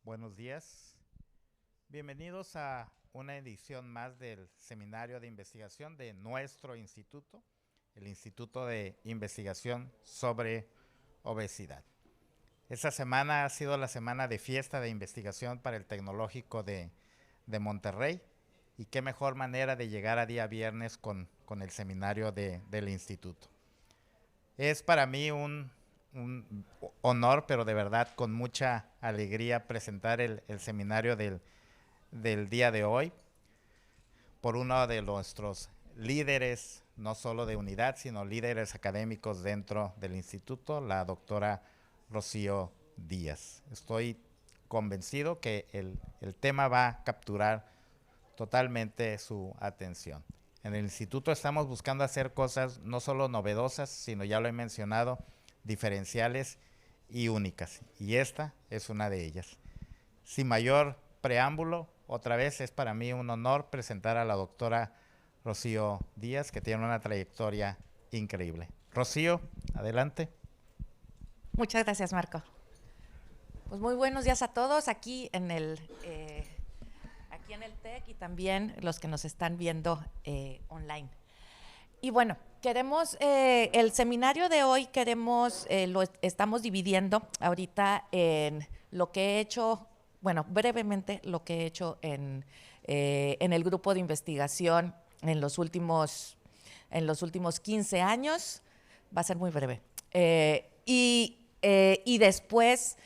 Buenos días. Bienvenidos a una edición más del Seminario de Investigación de nuestro instituto, el Instituto de Investigación sobre Obesidad. Esta semana ha sido la semana de fiesta de investigación para el Tecnológico de Monterrey, y qué mejor manera de llegar a día viernes con el seminario del instituto. Es para mí un honor, pero de verdad con mucha alegría presentar el seminario del día de hoy por uno de nuestros líderes, no solo de unidad, sino líderes académicos dentro del instituto, la doctora Rocío Díaz. Estoy convencido que el tema va a capturar totalmente su atención. En el instituto estamos buscando hacer cosas no solo novedosas, sino, ya lo he mencionado, diferenciales y únicas. Y esta es una de ellas. Sin mayor preámbulo, otra vez es para mí un honor presentar a la doctora Rocío Díaz, que tiene una trayectoria increíble. Rocío, adelante. Muchas gracias, Marco. Pues muy buenos días a todos aquí en el TEC y también los que nos están viendo online. Y bueno, el seminario de hoy lo estamos dividiendo ahorita en lo que he hecho, bueno, brevemente lo que he hecho en el grupo de investigación en los últimos 15 años, va a ser muy breve. Y después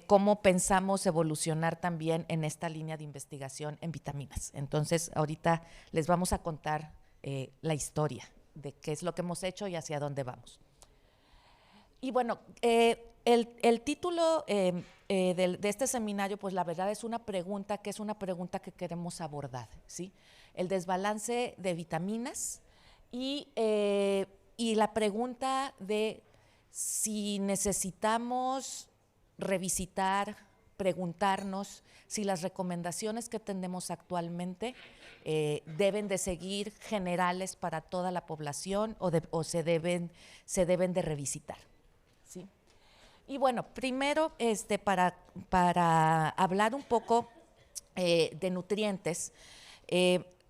cómo pensamos evolucionar también en esta línea de investigación en vitaminas. Entonces, ahorita les vamos a contar la historia de qué es lo que hemos hecho y hacia dónde vamos. Y bueno, el título de este seminario, pues la verdad es una pregunta que queremos abordar, ¿sí? El desbalance de vitaminas y la pregunta de si necesitamos revisitar, preguntarnos si las recomendaciones que tenemos actualmente deben de seguir generales para toda la población o se deben de revisitar, ¿sí? Y bueno, primero para hablar un poco de nutrientes,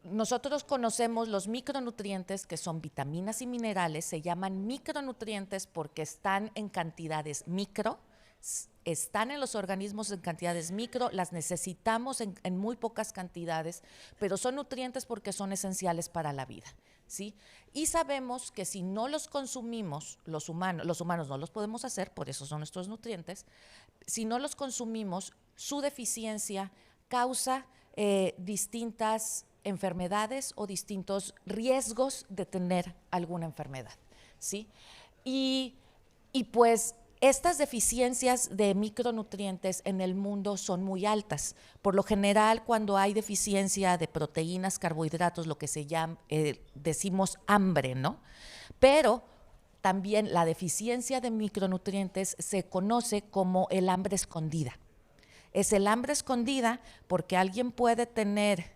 nosotros conocemos los micronutrientes, que son vitaminas y minerales. Se llaman micronutrientes porque están en cantidades micro, están en los organismos en cantidades micro, las necesitamos en muy pocas cantidades, pero son nutrientes porque son esenciales para la vida, ¿sí? Y sabemos que si no los consumimos, los humanos no los podemos hacer, por eso son nuestros nutrientes, si no los consumimos, su deficiencia causa distintas enfermedades o distintos riesgos de tener alguna enfermedad, ¿sí? Y pues estas deficiencias de micronutrientes en el mundo son muy altas. Por lo general, cuando hay deficiencia de proteínas, carbohidratos, lo que se llama, decimos hambre, ¿no? Pero también la deficiencia de micronutrientes se conoce como el hambre escondida. Es el hambre escondida porque alguien puede tener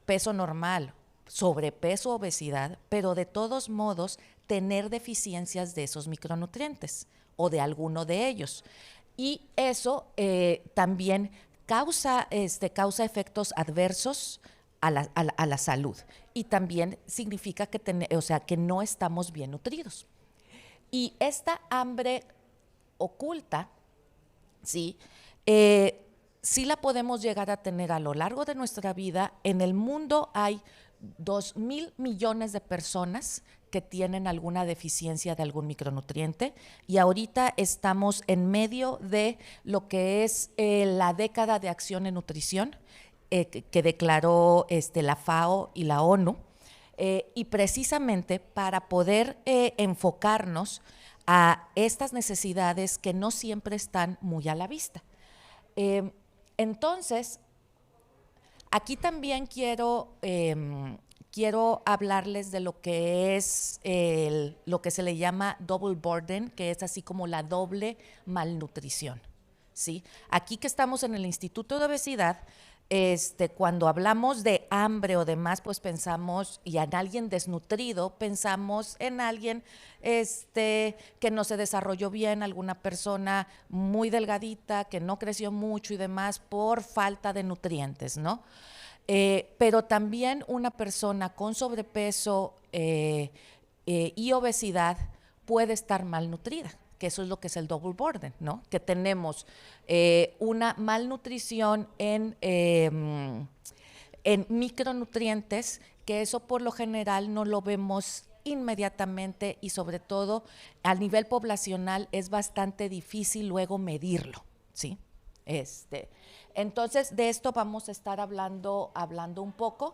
peso normal, sobrepeso, obesidad, pero de todos modos tener deficiencias de esos micronutrientes o de alguno de ellos. Y eso también causa efectos adversos a la salud, y también significa que no estamos bien nutridos. Y esta hambre oculta, ¿sí? Sí la podemos llegar a tener a lo largo de nuestra vida. En el mundo hay 2,000 millones de personas que tienen alguna deficiencia de algún micronutriente, y ahorita estamos en medio de lo que es la década de acción en nutrición que declaró la FAO y la ONU, y precisamente para poder enfocarnos a estas necesidades que no siempre están muy a la vista. Entonces, aquí también quiero hablarles de lo que es lo que se le llama double burden, que es así como la doble malnutrición, ¿sí? Aquí que estamos en el Instituto de Obesidad, Cuando hablamos de hambre o demás, pues pensamos, y en alguien desnutrido, pensamos en alguien que no se desarrolló bien, alguna persona muy delgadita, que no creció mucho y demás por falta de nutrientes, ¿no? Pero también una persona con sobrepeso y obesidad puede estar malnutrida, que eso es lo que es el double burden, ¿no? Que tenemos una malnutrición en micronutrientes, que eso por lo general no lo vemos inmediatamente y sobre todo a nivel poblacional es bastante difícil luego medirlo, ¿sí? Entonces de esto vamos a estar hablando un poco.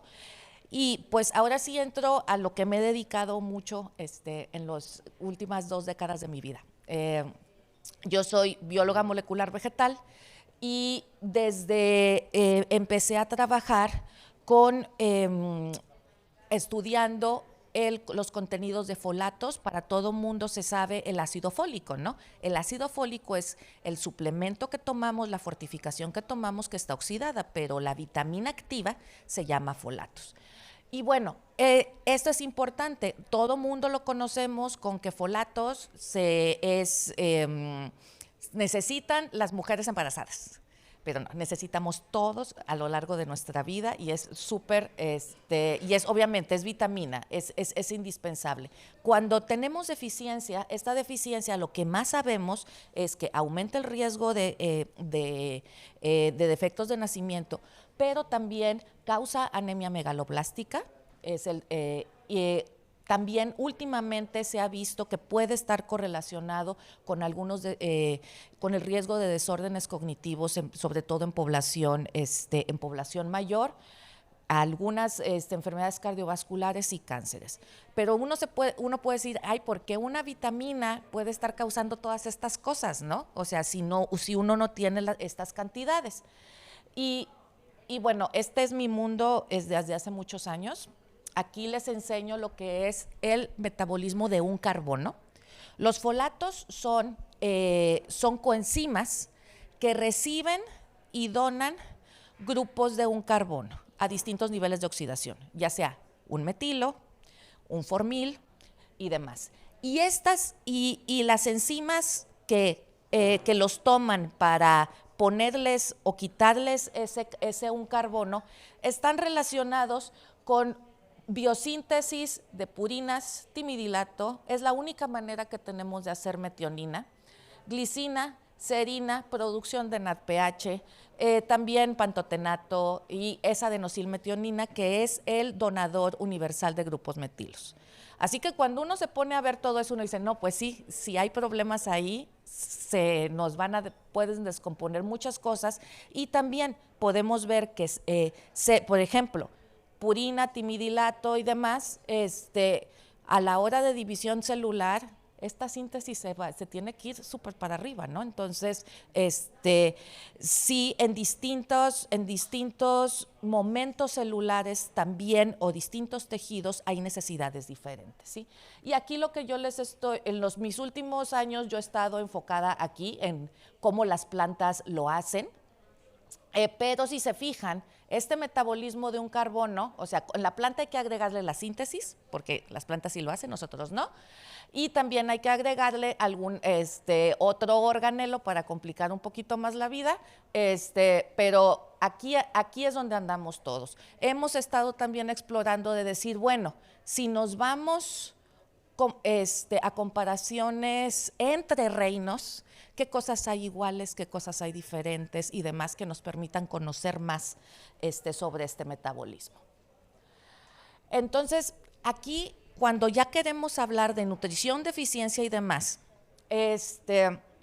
Y pues ahora sí entro a lo que me he dedicado mucho en las últimas 2 décadas de mi vida. Yo soy bióloga molecular vegetal y desde empecé a trabajar con estudiando los contenidos de folatos. Para todo mundo se sabe el ácido fólico, ¿no? El ácido fólico es el suplemento que tomamos, la fortificación que tomamos que está oxidada, pero la vitamina activa se llama folatos. Y bueno, esto es importante, todo mundo lo conocemos con que folatos necesitan las mujeres embarazadas, pero no, necesitamos todos a lo largo de nuestra vida y es súper, y es obviamente, es vitamina, es indispensable. Cuando tenemos deficiencia, esta deficiencia lo que más sabemos es que aumenta el riesgo de defectos de nacimiento, pero también causa anemia megaloblástica, también últimamente se ha visto que puede estar correlacionado con con el riesgo de desórdenes cognitivos, sobre todo en población mayor, algunas enfermedades cardiovasculares y cánceres. Pero uno puede decir, ay, ¿por qué una vitamina puede estar causando todas estas cosas, no? O sea, si uno no tiene estas cantidades. Y bueno, este es mi mundo desde hace muchos años. Aquí les enseño lo que es el metabolismo de un carbono. Los folatos son coenzimas que reciben y donan grupos de un carbono a distintos niveles de oxidación, ya sea un metilo, un formil y demás. Y las enzimas que los toman para ponerles o quitarles ese un carbono están relacionados con biosíntesis de purinas, timidilato, es la única manera que tenemos de hacer metionina, glicina, serina, producción de NADPH, también pantotenato y esa adenosilmetionina, que es el donador universal de grupos metilos. Así que cuando uno se pone a ver todo eso, uno dice, no, pues sí, si hay problemas ahí, pueden descomponer muchas cosas y también podemos ver que, por ejemplo, purina, timidilato y demás, a la hora de división celular, esta síntesis se tiene que ir súper para arriba, ¿no? Entonces, sí, en distintos momentos celulares también o distintos tejidos hay necesidades diferentes, ¿sí? Y aquí lo que yo mis últimos años yo he estado enfocada aquí en cómo las plantas lo hacen, pero si se fijan, este metabolismo de un carbono, o sea, en la planta hay que agregarle la síntesis, porque las plantas sí lo hacen, nosotros no, y también hay que agregarle algún otro organelo para complicar un poquito más la vida, pero aquí es donde andamos todos. Hemos estado también explorando de decir, bueno, si nos vamos a comparaciones entre reinos, qué cosas hay iguales, qué cosas hay diferentes y demás que nos permitan conocer más sobre este metabolismo. Entonces, aquí, cuando ya queremos hablar de nutrición, deficiencia y demás,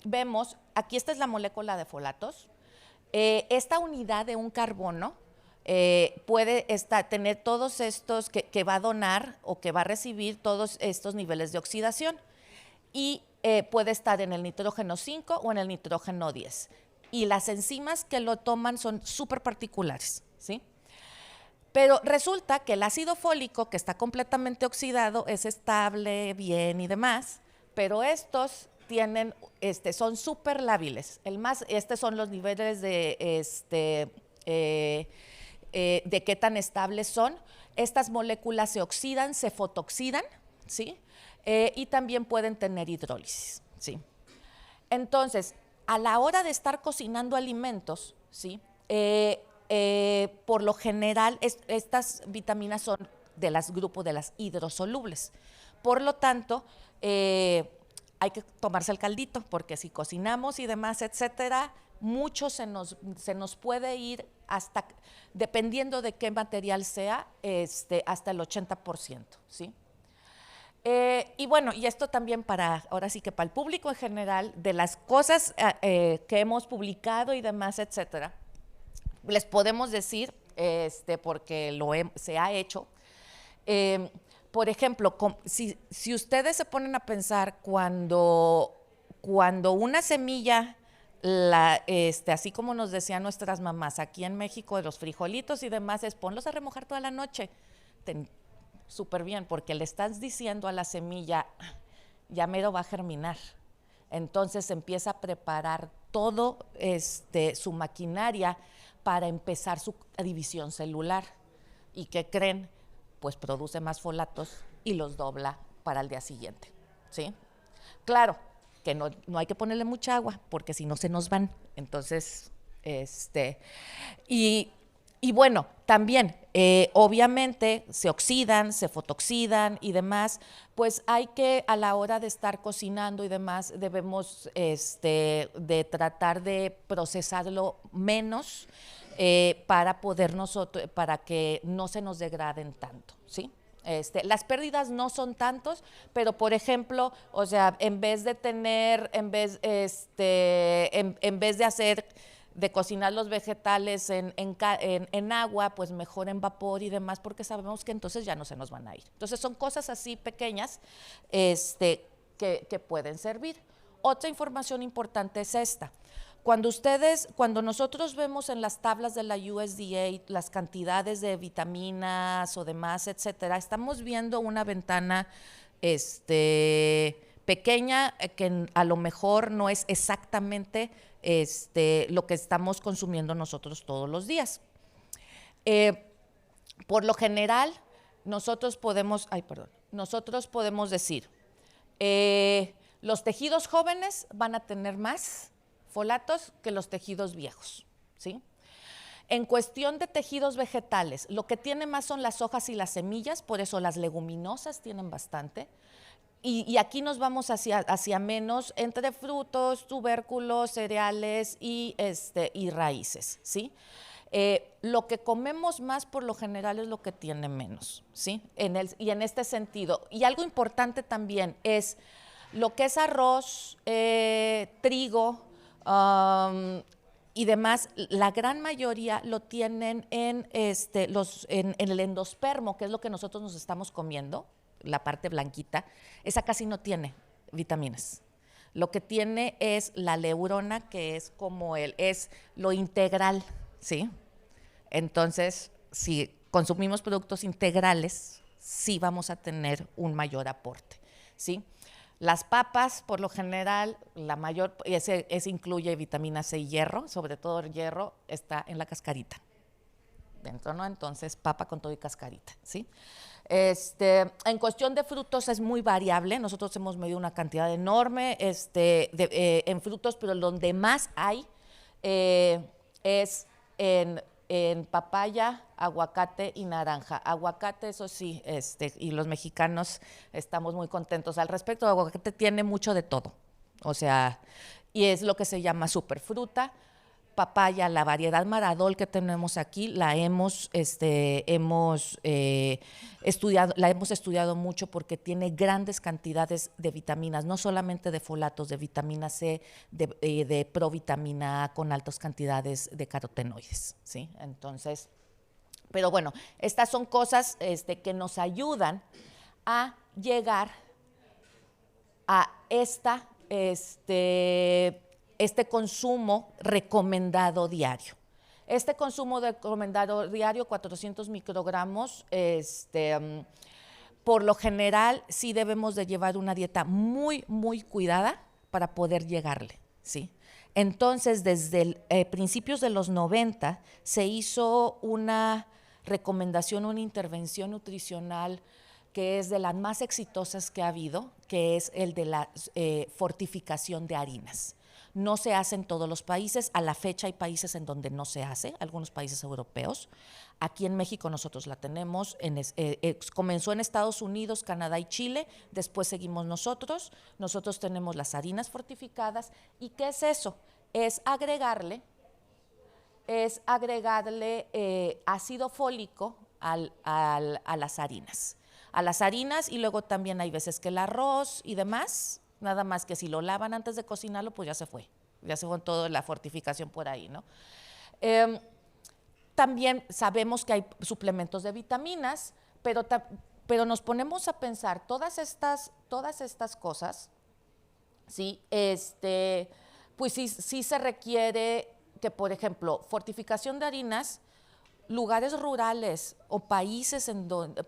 vemos, aquí esta es la molécula de folatos, esta unidad de un carbono puede tener todos estos que va a donar o que va a recibir todos estos niveles de oxidación y puede estar en el nitrógeno 5 o en el nitrógeno 10. Y las enzimas que lo toman son súper particulares, ¿sí? Pero resulta que el ácido fólico, que está completamente oxidado, es estable, bien y demás, pero estos son súper lábiles. Son los niveles de de qué tan estables son. Estas moléculas se oxidan, se fotooxidan, ¿sí? Y también pueden tener hidrólisis, ¿sí? Entonces, a la hora de estar cocinando alimentos, ¿sí? Por lo general, estas vitaminas son del grupo de las hidrosolubles. Por lo tanto, hay que tomarse el caldito, porque si cocinamos y demás, etcétera, mucho se nos puede ir hasta, dependiendo de qué material sea, hasta el 80%, ¿sí? Y bueno, y esto también ahora sí que para el público en general, de las cosas que hemos publicado y demás, etcétera, les podemos decir, porque se ha hecho, por ejemplo, si ustedes se ponen a pensar cuando una semilla, así como nos decían nuestras mamás aquí en México, de los frijolitos y demás, es ponlos a remojar toda la noche. Súper bien, porque le estás diciendo a la semilla, ya mero va a germinar. Entonces empieza a preparar todo su maquinaria para empezar su división celular. ¿Y qué creen? Pues produce más folatos y los dobla para el día siguiente, ¿sí? Claro, que no hay que ponerle mucha agua, porque si no se nos van. Entonces, y bueno, también, obviamente, se oxidan, se fotooxidan y demás, pues hay que, a la hora de estar cocinando y demás, debemos de tratar de procesarlo menos para que no se nos degraden tanto, ¿sí? Las pérdidas no son tantos, pero por ejemplo, o sea, en vez de cocinar los vegetales en agua, pues mejor en vapor y demás, porque sabemos que entonces ya no se nos van a ir. Entonces son cosas así pequeñas que pueden servir. Otra información importante es esta. Cuando nosotros vemos en las tablas de la USDA las cantidades de vitaminas o demás, etcétera, estamos viendo una ventana pequeña que a lo mejor no es exactamente lo que estamos consumiendo nosotros todos los días. Por lo general, nosotros podemos decir, los tejidos jóvenes van a tener más folatos que los tejidos viejos, ¿sí? En cuestión de tejidos vegetales, lo que tiene más son las hojas y las semillas, por eso las leguminosas tienen bastante. Y aquí nos vamos hacia menos entre frutos, tubérculos, cereales y raíces, ¿sí? Lo que comemos más por lo general es lo que tiene menos, ¿sí? Y en este sentido. Y algo importante también es lo que es arroz, trigo y demás, la gran mayoría lo tienen en el endospermo, que es lo que nosotros nos estamos comiendo, la parte blanquita. Esa casi no tiene vitaminas. Lo que tiene es la leurona, que es es lo integral, ¿sí? Entonces, si consumimos productos integrales, sí vamos a tener un mayor aporte, ¿sí? Las papas, por lo general, ese incluye vitamina C y hierro, sobre todo el hierro está en la cascarita. Dentro, ¿no? Entonces, papa con todo y cascarita, ¿sí? En cuestión de frutos es muy variable. Nosotros hemos medido una cantidad enorme en frutos, pero donde más hay es en papaya, aguacate y naranja. Aguacate, eso sí, y los mexicanos estamos muy contentos al respecto. El aguacate tiene mucho de todo, o sea, y es lo que se llama superfruta. Papaya, la variedad Maradol que tenemos aquí, la hemos estudiado mucho porque tiene grandes cantidades de vitaminas, no solamente de folatos, de vitamina C, de provitamina A con altas cantidades de carotenoides, ¿sí? Entonces, pero bueno, estas son cosas que nos ayudan a llegar a este consumo recomendado diario. Este consumo recomendado diario, 400 microgramos, por lo general sí debemos de llevar una dieta muy, muy cuidada para poder llegarle, ¿sí? Entonces, desde principios de los 90 se hizo una recomendación, una intervención nutricional que es de las más exitosas que ha habido, que es el de la fortificación de harinas. No se hace en todos los países, a la fecha hay países en donde no se hace, algunos países europeos. Aquí en México nosotros la tenemos, comenzó en Estados Unidos, Canadá y Chile, después seguimos nosotros tenemos las harinas fortificadas. ¿Y qué es eso? Es agregarle ácido fólico a las harinas. A las harinas, y luego también hay veces que el arroz y demás, nada más que si lo lavan antes de cocinarlo, pues ya se fue toda la fortificación por ahí, ¿no? También sabemos que hay suplementos de vitaminas, pero nos ponemos a pensar todas estas cosas, ¿sí? Pues sí se requiere que, por ejemplo, fortificación de harinas, lugares rurales o países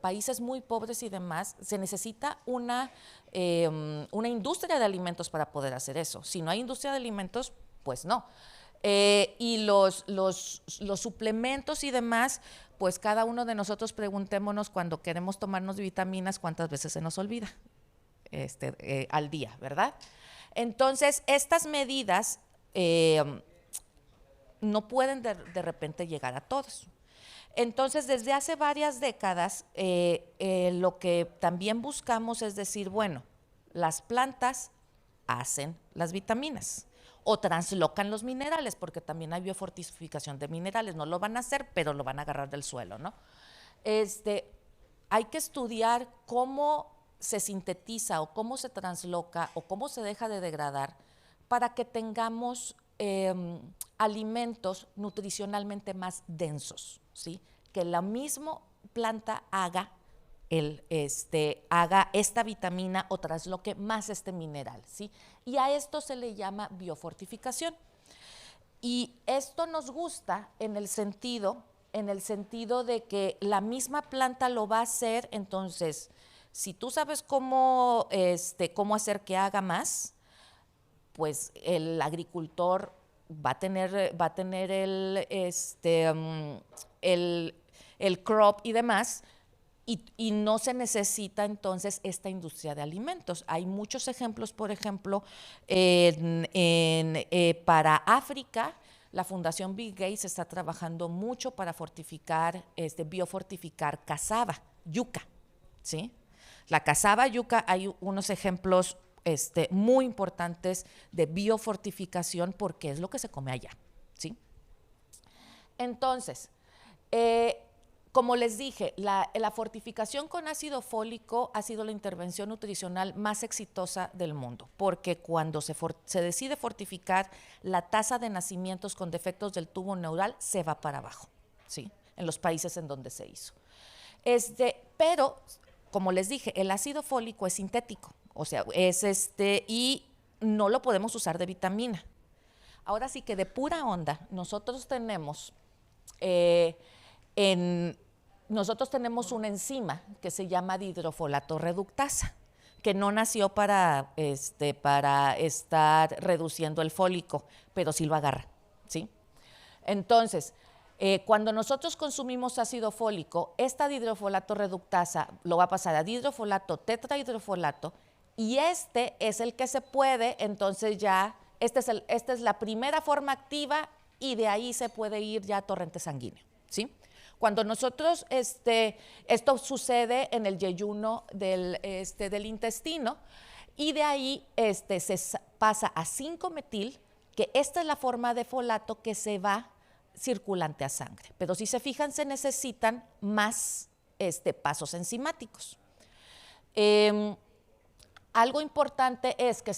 países muy pobres y demás, se necesita una industria de alimentos para poder hacer eso. Si no hay industria de alimentos, pues no. Y los suplementos y demás, pues cada uno de nosotros preguntémonos cuando queremos tomarnos vitaminas, cuántas veces se nos olvida al día, ¿verdad? Entonces, estas medidas no pueden de repente llegar a todos. Entonces, desde hace varias décadas, lo que también buscamos es decir, bueno, las plantas hacen las vitaminas o translocan los minerales, porque también hay biofortificación de minerales, no lo van a hacer, pero lo van a agarrar del suelo, ¿no? Hay que estudiar cómo se sintetiza o cómo se transloca o cómo se deja de degradar para que tengamos alimentos nutricionalmente más densos, ¿sí? Que la misma planta haga esta vitamina o trasloque más este mineral, ¿sí? Y a esto se le llama biofortificación. Y esto nos gusta en el sentido de que la misma planta lo va a hacer. Entonces, si tú sabes cómo hacer que haga más, pues el agricultor va a tener el crop y demás, y no se necesita entonces esta industria de alimentos. Hay muchos ejemplos, por ejemplo, para África, la Fundación Bill Gates está trabajando mucho para biofortificar cassava, yuca, ¿sí? La cassava, yuca, hay unos ejemplos muy importantes de biofortificación porque es lo que se come allá, ¿sí? Entonces, como les dije, la fortificación con ácido fólico ha sido la intervención nutricional más exitosa del mundo, porque cuando se decide fortificar, la tasa de nacimientos con defectos del tubo neural se va para abajo, ¿sí? En los países en donde se hizo. Pero, como les dije, el ácido fólico es sintético, o sea, y no lo podemos usar de vitamina. Ahora sí que de pura onda, nosotros tenemos una enzima que se llama dihidrofolato reductasa, que no nació para estar reduciendo el fólico, pero sí lo agarra, ¿sí? Entonces, cuando nosotros consumimos ácido fólico, esta dihidrofolato reductasa lo va a pasar a dihidrofolato tetrahidrofolato, y es el que se puede, entonces ya, esta es la primera forma activa, y de ahí se puede ir ya a torrente sanguíneo, ¿sí? Cuando nosotros, esto sucede en el yeyuno del intestino, y de ahí se pasa a 5-metil, que esta es la forma de folato que se va circulante a sangre. Pero si se fijan, se necesitan más pasos enzimáticos. Algo importante es que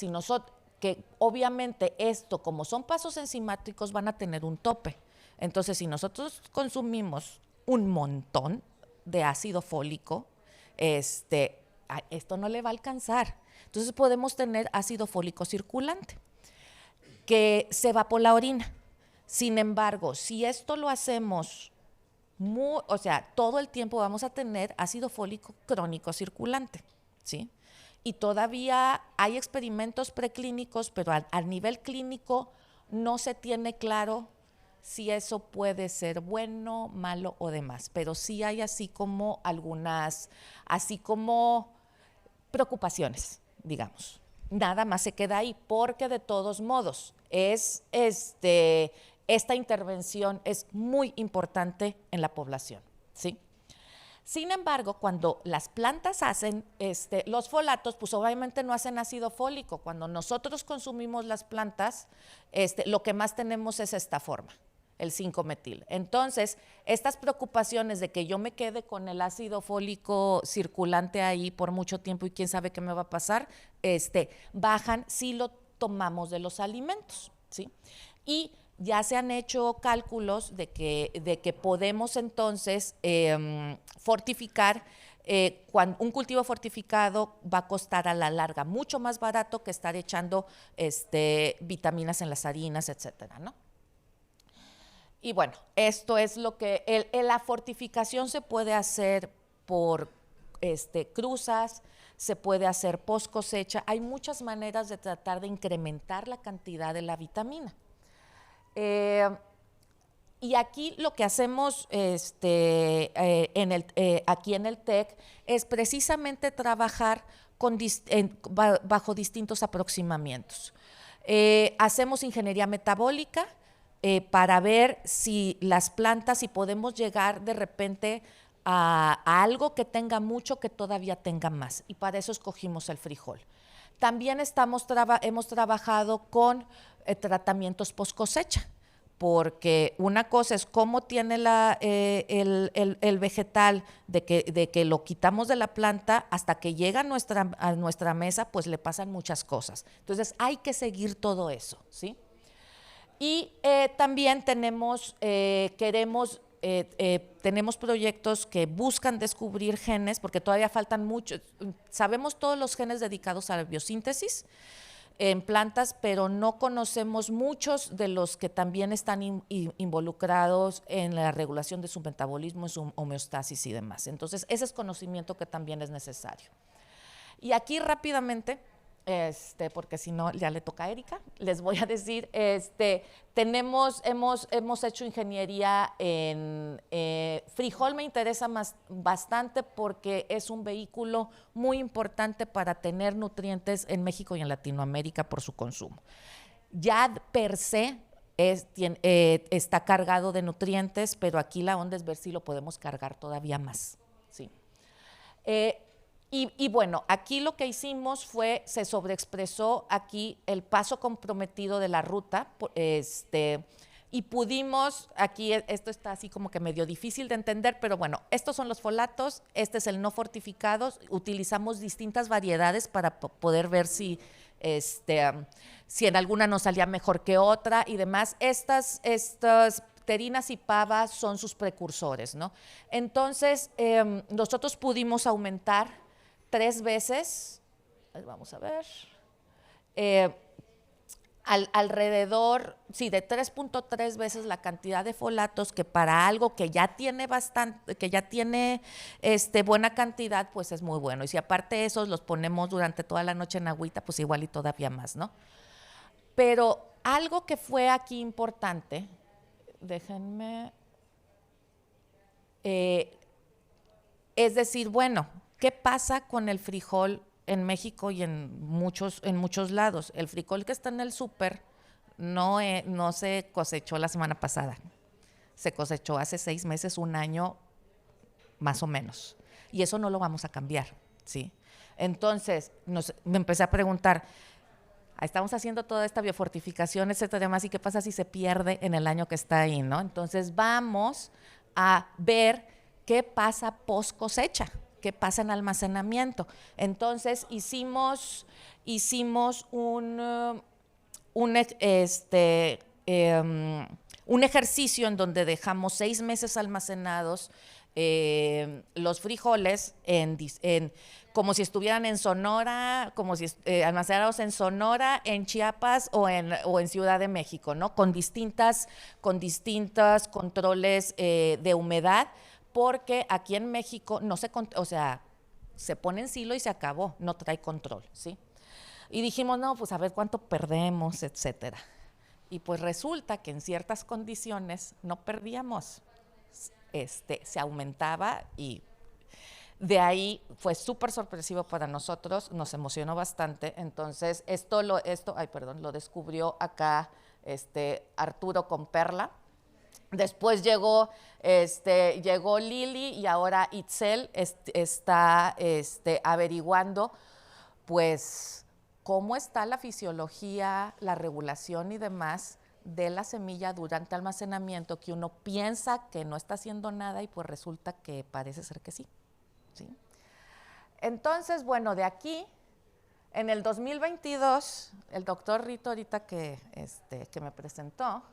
que obviamente esto, como son pasos enzimáticos, van a tener un tope. Entonces, si nosotros consumimos un montón de ácido fólico, esto no le va a alcanzar. Entonces podemos tener ácido fólico circulante, que se va por la orina. Sin embargo, si esto lo hacemos, todo el tiempo vamos a tener ácido fólico crónico circulante, ¿sí? Y todavía hay experimentos preclínicos, pero a nivel clínico no se tiene claro si eso puede ser bueno, malo o demás, pero sí hay así como algunas, así como preocupaciones, digamos. Nada más se queda ahí, porque de todos modos esta intervención es muy importante en la población, ¿sí? Sin embargo, cuando las plantas hacen los folatos, pues obviamente no hacen ácido fólico. Cuando nosotros consumimos las plantas, lo que más tenemos es esta forma, el 5-metil. Entonces, estas preocupaciones de que yo me quede con el ácido fólico circulante ahí por mucho tiempo y quién sabe qué me va a pasar, bajan si lo tomamos de los alimentos, ¿sí? Y ya se han hecho cálculos de que podemos entonces fortificar, un cultivo fortificado va a costar a la larga mucho más barato que estar echando vitaminas en las harinas, etcétera, ¿no? Y bueno, esto es lo que, la fortificación se puede hacer por cruzas, se puede hacer post cosecha, hay muchas maneras de tratar de incrementar la cantidad de la vitamina. Y aquí lo que hacemos aquí en el TEC es precisamente trabajar bajo distintos aproximamientos. Hacemos ingeniería metabólica para ver si las plantas, si podemos llegar de repente a algo que tenga mucho, que todavía tenga más, y para eso escogimos el frijol. También hemos trabajado con tratamientos post cosecha, porque una cosa es cómo tiene el vegetal de que lo quitamos de la planta hasta que llega a nuestra mesa, pues le pasan muchas cosas. Entonces hay que seguir todo eso, ¿sí? Y también tenemos proyectos que buscan descubrir genes, porque todavía faltan muchos. Sabemos todos los genes dedicados a la biosíntesis en plantas, pero no conocemos muchos de los que también están involucrados en la regulación de su metabolismo, en su homeostasis y demás. Entonces, ese es conocimiento que también es necesario. Y aquí rápidamente, porque si no ya le toca a Erika, les voy a decir, hemos hecho ingeniería en frijol. Me interesa bastante porque es un vehículo muy importante para tener nutrientes en México y en Latinoamérica por su consumo. Ya per se está cargado de nutrientes, pero aquí la onda es ver si lo podemos cargar todavía más, ¿sí? Y bueno, aquí lo que hicimos fue, se sobreexpresó aquí el paso comprometido de la ruta, y pudimos, aquí esto está así como que medio difícil de entender, pero bueno, estos son los folatos, este es el no fortificado, utilizamos distintas variedades para poder ver si en alguna nos salía mejor que otra y demás. Estas pterinas y pavas son sus precursores, ¿no? Entonces, nosotros pudimos aumentar 3 veces, vamos a ver, alrededor, sí, de 3.3 veces la cantidad de folatos, que para algo que ya tiene bastante, que ya tiene buena cantidad, pues es muy bueno. Y si aparte esos los ponemos durante toda la noche en agüita, pues igual y todavía más, ¿no? Pero algo que fue aquí importante, déjenme, es decir, bueno, ¿qué pasa con el frijol en México y en muchos lados? El frijol que está en el súper no se cosechó la semana pasada, se cosechó hace 6 meses, 1 año, más o menos. Y eso no lo vamos a cambiar, ¿sí? Entonces, me empecé a preguntar, estamos haciendo toda esta biofortificación, etcétera, demás, ¿y qué pasa si se pierde en el año que está ahí, no? Entonces, vamos a ver qué pasa post cosecha, qué pasa en almacenamiento. Entonces hicimos un ejercicio en donde dejamos 6 meses almacenados los frijoles como si estuvieran en Sonora, como si almacenados en Sonora, en Chiapas o en Ciudad de México, ¿no? Con distintos controles de humedad, porque aquí en México se pone en silo y se acabó, no trae control, ¿sí? Y dijimos, no, pues a ver cuánto perdemos, etcétera. y pues resulta que en ciertas condiciones no perdíamos, se aumentaba y de ahí fue súper sorpresivo para nosotros, nos emocionó bastante. Entonces lo descubrió acá Arturo con Perla. Después llegó Lili y ahora Itzel está averiguando pues cómo está la fisiología, la regulación y demás de la semilla durante almacenamiento, que uno piensa que no está haciendo nada y pues resulta que parece ser que sí. ¿Sí? Entonces, bueno, de aquí, en el 2022, el doctor Rito ahorita que me presentó,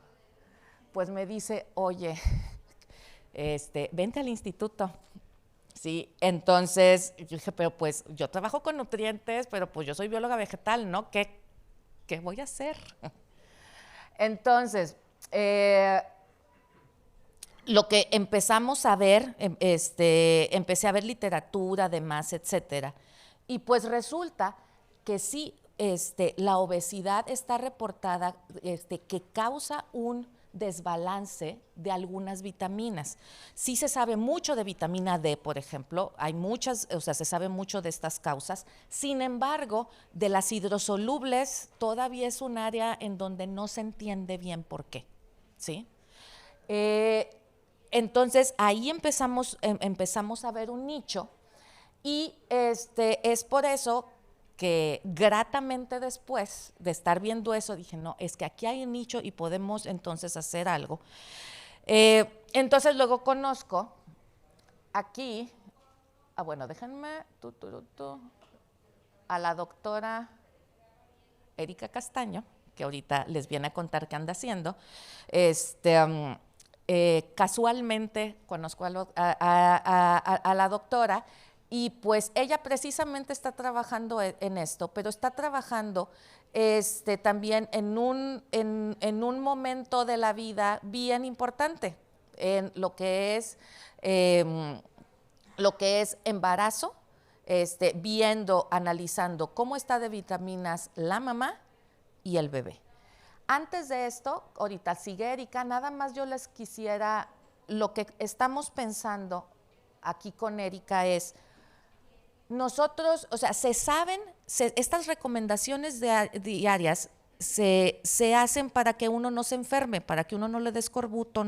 pues me dice, oye, vente al instituto. Sí, entonces yo dije, pero pues yo trabajo con nutrientes, pero pues yo soy bióloga vegetal, ¿no? ¿Qué voy a hacer? Entonces, lo que empezamos a ver, empecé a ver literatura, demás, etcétera, y pues resulta que sí, la obesidad está reportada que causa un desbalance de algunas vitaminas. Sí se sabe mucho de vitamina D, por ejemplo, hay muchas, o sea, se sabe mucho de estas causas. Sin embargo, de las hidrosolubles todavía es un área en donde no se entiende bien por qué, ¿sí? Entonces, ahí empezamos a ver un nicho y es por eso que gratamente después de estar viendo eso, dije, no, es que aquí hay un nicho y podemos entonces hacer algo. Entonces, luego conozco aquí, bueno, déjenme, a la doctora Erika Castaño, que ahorita les viene a contar qué anda haciendo. Casualmente conozco a la doctora y pues ella precisamente está trabajando en esto, pero está trabajando también en un momento de la vida bien importante, en lo que es embarazo, viendo, analizando cómo está de vitaminas la mamá y el bebé. Antes de esto, ahorita sigue Erika, nada más yo les quisiera, lo que estamos pensando aquí con Erika es, nosotros, o sea, se saben, estas recomendaciones diarias se hacen para que uno no se enferme, para que uno no le dé escorbuto,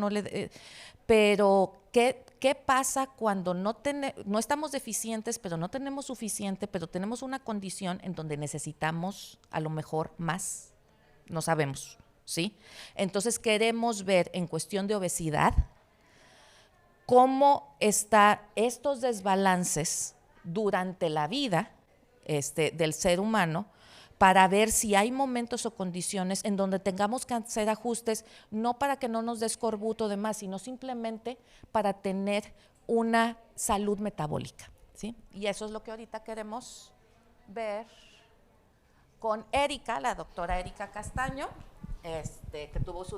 pero ¿qué pasa cuando no estamos deficientes, pero no tenemos suficiente, pero tenemos una condición en donde necesitamos a lo mejor más? No sabemos, ¿sí? Entonces queremos ver en cuestión de obesidad cómo están estos desbalances durante la vida del ser humano, para ver si hay momentos o condiciones en donde tengamos que hacer ajustes, no para que no nos dé escorbuto o demás, sino simplemente para tener una salud metabólica, ¿sí? Y eso es lo que ahorita queremos ver con Erika, la doctora Erika Castaño, que tuvo su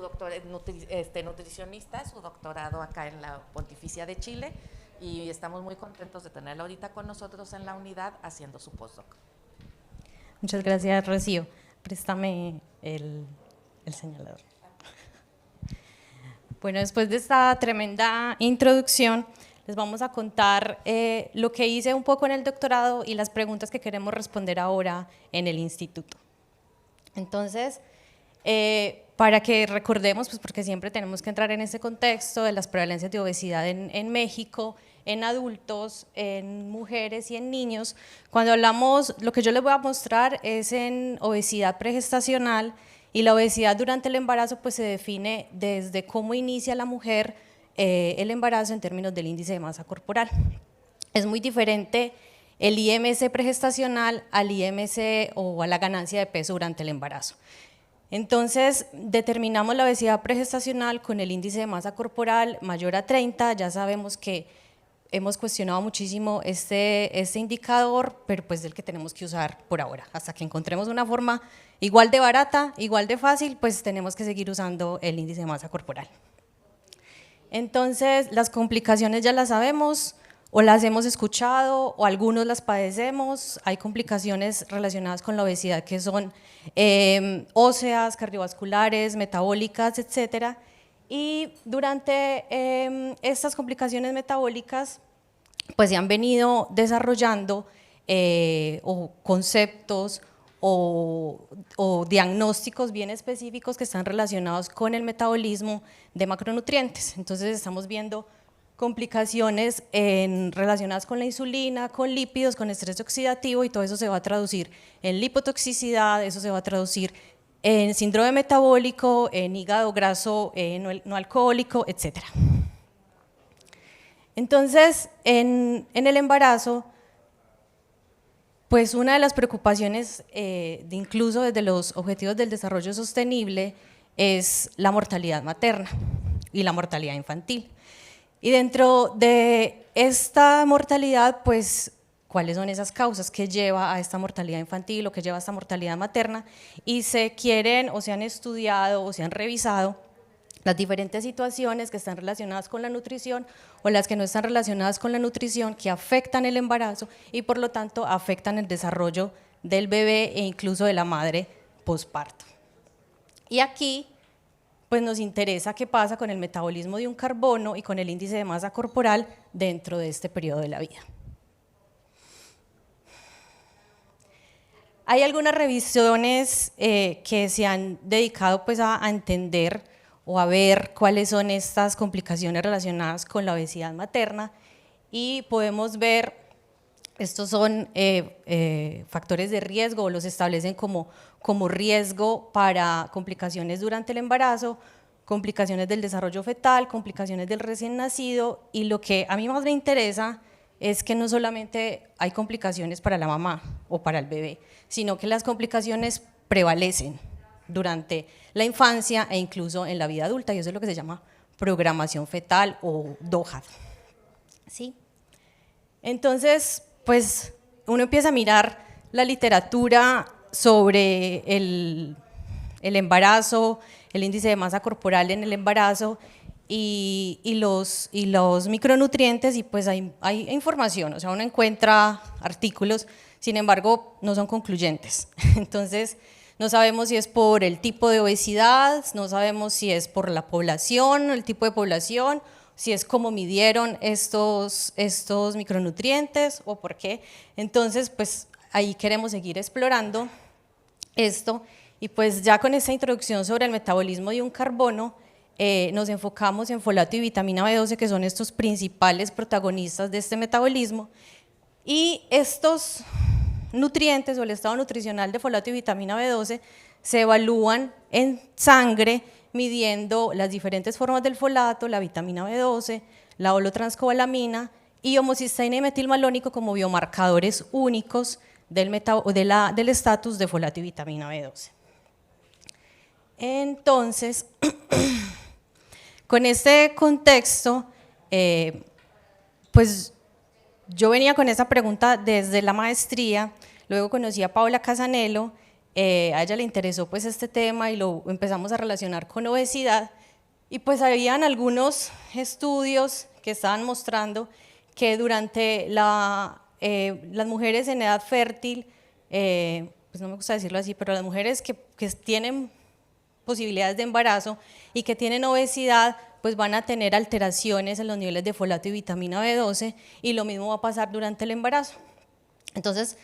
nutricionista, su doctorado acá en la Pontificia de Chile, y estamos muy contentos de tenerla ahorita con nosotros en la unidad haciendo su postdoc. Muchas gracias, Rocío. Préstame el señalador. Bueno, después de esta tremenda introducción, les vamos a contar lo que hice un poco en el doctorado y las preguntas que queremos responder ahora en el instituto. Entonces, para que recordemos, pues porque siempre tenemos que entrar en ese contexto de las prevalencias de obesidad en México, en adultos, en mujeres y en niños. Cuando hablamos, lo que yo les voy a mostrar es en obesidad pregestacional, y la obesidad durante el embarazo pues se define desde cómo inicia la mujer el embarazo en términos del índice de masa corporal. Es muy diferente el IMC pregestacional al IMC o a la ganancia de peso durante el embarazo. Entonces, determinamos la obesidad pregestacional con el índice de masa corporal mayor a 30, ya sabemos que hemos cuestionado muchísimo este indicador, pero pues es el que tenemos que usar por ahora. Hasta que encontremos una forma igual de barata, igual de fácil, pues tenemos que seguir usando el índice de masa corporal. Entonces, las complicaciones ya las sabemos, o las hemos escuchado o algunos las padecemos. Hay complicaciones relacionadas con la obesidad que son óseas, cardiovasculares, metabólicas, etcétera. Y durante estas complicaciones metabólicas pues se han venido desarrollando o conceptos o diagnósticos bien específicos que están relacionados con el metabolismo de macronutrientes. Entonces estamos viendo complicaciones relacionadas con la insulina, con lípidos, con estrés oxidativo, y todo eso se va a traducir en lipotoxicidad, eso se va a traducir en síndrome metabólico, en hígado graso no alcohólico, etc. Entonces, en el embarazo, pues una de las preocupaciones, incluso desde los Objetivos del Desarrollo Sostenible, es la mortalidad materna y la mortalidad infantil. Y dentro de esta mortalidad, pues, ¿cuáles son esas causas que lleva a esta mortalidad infantil o que lleva a esta mortalidad materna? Y se quieren o se han estudiado o se han revisado las diferentes situaciones que están relacionadas con la nutrición o las que no están relacionadas con la nutrición, que afectan el embarazo y por lo tanto afectan el desarrollo del bebé e incluso de la madre posparto. Y aquí pues nos interesa qué pasa con el metabolismo de un carbono y con el índice de masa corporal dentro de este periodo de la vida. Hay algunas revisiones que se han dedicado pues a entender o a ver cuáles son estas complicaciones relacionadas con la obesidad materna, y podemos ver, estos son factores de riesgo, o los establecen como riesgo para complicaciones durante el embarazo, complicaciones del desarrollo fetal, complicaciones del recién nacido, y lo que a mí más me interesa es que no solamente hay complicaciones para la mamá o para el bebé, sino que las complicaciones prevalecen durante la infancia e incluso en la vida adulta, y eso es lo que se llama programación fetal o DOHAD. ¿Sí? Entonces, pues uno empieza a mirar la literatura sobre el embarazo, el índice de masa corporal en el embarazo y los micronutrientes, y pues hay información, o sea, uno encuentra artículos, sin embargo, no son concluyentes. Entonces, no sabemos si es por el tipo de obesidad, no sabemos si es por la población, el tipo de población, si es cómo midieron estos micronutrientes o por qué. Entonces, pues ahí queremos seguir explorando esto, y pues ya con esta introducción sobre el metabolismo de un carbono, nos enfocamos en folato y vitamina B12, que son estos principales protagonistas de este metabolismo, y estos nutrientes o el estado nutricional de folato y vitamina B12 se evalúan en sangre midiendo las diferentes formas del folato, la vitamina B12, la holotranscobalamina y homocisteína y metilmalónico como biomarcadores únicos del estatus de folato y vitamina B12. Entonces, con este contexto, pues yo venía con esa pregunta desde la maestría, luego conocí a Paola Casanello, a ella le interesó pues este tema y lo empezamos a relacionar con obesidad, y pues habían algunos estudios que estaban mostrando que durante las mujeres en edad fértil, pues no me gusta decirlo así, pero las mujeres que tienen posibilidades de embarazo y que tienen obesidad, pues van a tener alteraciones en los niveles de folato y vitamina B12, y lo mismo va a pasar durante el embarazo. Entonces,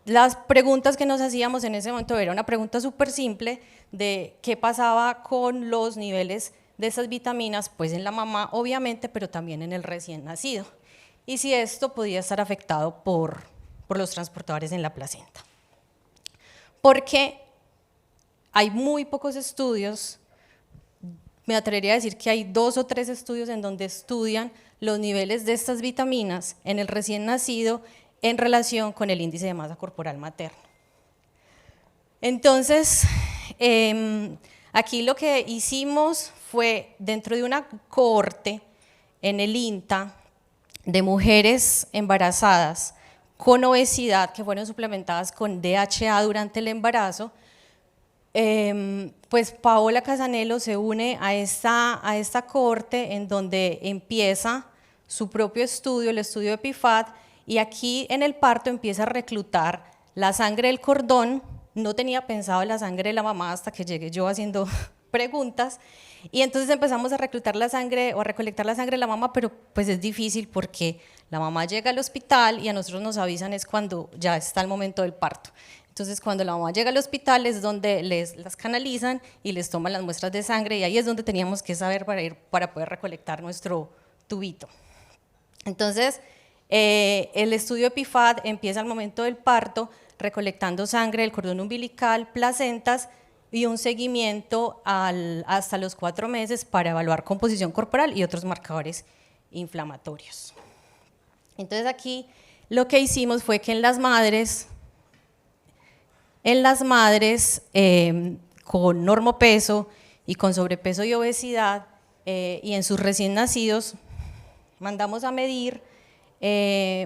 las preguntas que nos hacíamos en ese momento era una pregunta súper simple de qué pasaba con los niveles de esas vitaminas, pues en la mamá obviamente, pero también en el recién nacido, y si esto podía estar afectado por los transportadores en la placenta. Porque hay muy pocos estudios, me atrevería a decir que hay 2 o 3 estudios en donde estudian los niveles de estas vitaminas en el recién nacido en relación con el índice de masa corporal materno. Entonces, aquí lo que hicimos fue, dentro de una cohorte en el INTA de mujeres embarazadas con obesidad que fueron suplementadas con DHA durante el embarazo, pues Paola Casanello se une a esta cohorte en donde empieza su propio estudio, el estudio EpiFAD, y aquí en el parto empieza a reclutar la sangre del cordón. No tenía pensado la sangre de la mamá hasta que llegué yo haciendo preguntas, y entonces empezamos a reclutar la sangre o a recolectar la sangre de la mamá, pero pues es difícil porque la mamá llega al hospital y a nosotros nos avisan es cuando ya está el momento del parto. Entonces cuando la mamá llega al hospital es donde las canalizan y les toman las muestras de sangre, y ahí es donde teníamos que saber para poder recolectar nuestro tubito. Entonces el estudio EpiFAD empieza al momento del parto, recolectando sangre del cordón umbilical, placentas, y un seguimiento hasta los 4 meses para evaluar composición corporal y otros marcadores inflamatorios. Entonces aquí lo que hicimos fue que en las madres con normopeso y con sobrepeso y obesidad, y en sus recién nacidos, mandamos a medir,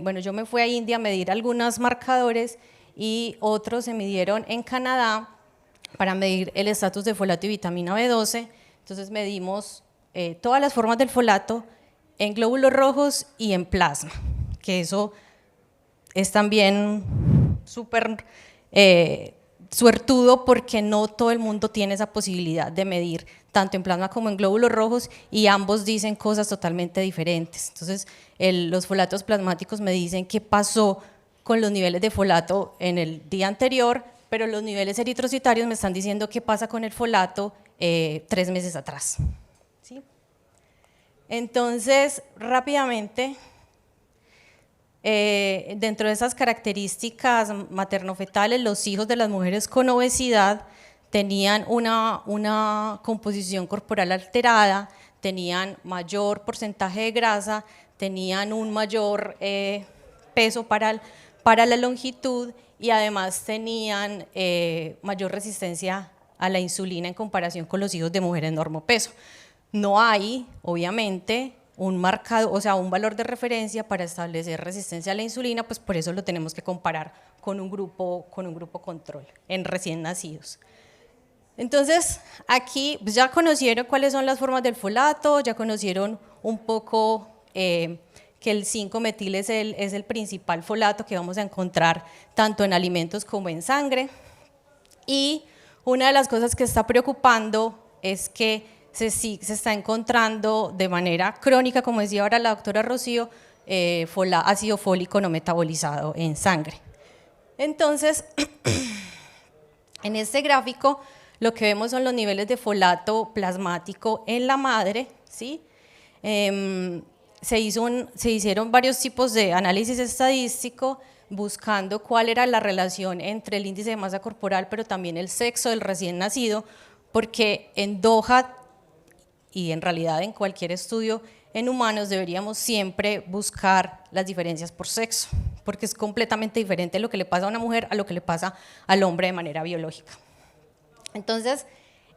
bueno, yo me fui a India a medir algunos marcadores y otros se midieron en Canadá para medir el estatus de folato y vitamina B12. Entonces medimos todas las formas del folato en glóbulos rojos y en plasma, que eso es también súper suertudo porque no todo el mundo tiene esa posibilidad de medir tanto en plasma como en glóbulos rojos, y ambos dicen cosas totalmente diferentes. Entonces los folatos plasmáticos me dicen qué pasó con los niveles de folato en el día anterior, pero los niveles eritrocitarios me están diciendo qué pasa con el folato 3 meses atrás. ¿Sí? Entonces, rápidamente, dentro de esas características materno-fetales, los hijos de las mujeres con obesidad tenían una composición corporal alterada, tenían mayor porcentaje de grasa, tenían un mayor peso para la longitud, y además tenían mayor resistencia a la insulina en comparación con los hijos de mujeres normopeso. No hay, obviamente, un valor de referencia para establecer resistencia a la insulina, pues por eso lo tenemos que comparar con un grupo control en recién nacidos. Entonces, aquí pues ya conocieron cuáles son las formas del folato, ya conocieron un poco que el 5-metil es el principal folato que vamos a encontrar tanto en alimentos como en sangre. Y una de las cosas que está preocupando es que se está encontrando de manera crónica, como decía ahora la doctora Rocío, ácido fólico no metabolizado en sangre. Entonces, en este gráfico lo que vemos son los niveles de folato plasmático en la madre, ¿sí? Se hicieron varios tipos de análisis estadístico buscando cuál era la relación entre el índice de masa corporal, pero también el sexo del recién nacido, porque en Doha y en realidad en cualquier estudio en humanos deberíamos siempre buscar las diferencias por sexo, porque es completamente diferente lo que le pasa a una mujer a lo que le pasa al hombre de manera biológica. Entonces,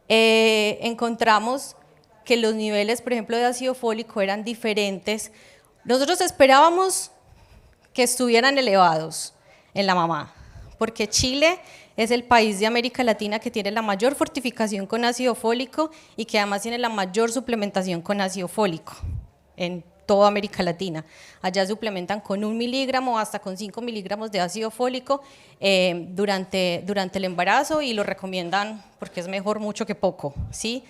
encontramos que los niveles, por ejemplo, de ácido fólico eran diferentes. Nosotros esperábamos que estuvieran elevados en la mamá, porque Chile es el país de América Latina que tiene la mayor fortificación con ácido fólico y que además tiene la mayor suplementación con ácido fólico en toda América Latina. Allá suplementan con 1 miligramo hasta con 5 miligramos de ácido fólico durante el embarazo, y lo recomiendan porque es mejor mucho que poco, ¿sí?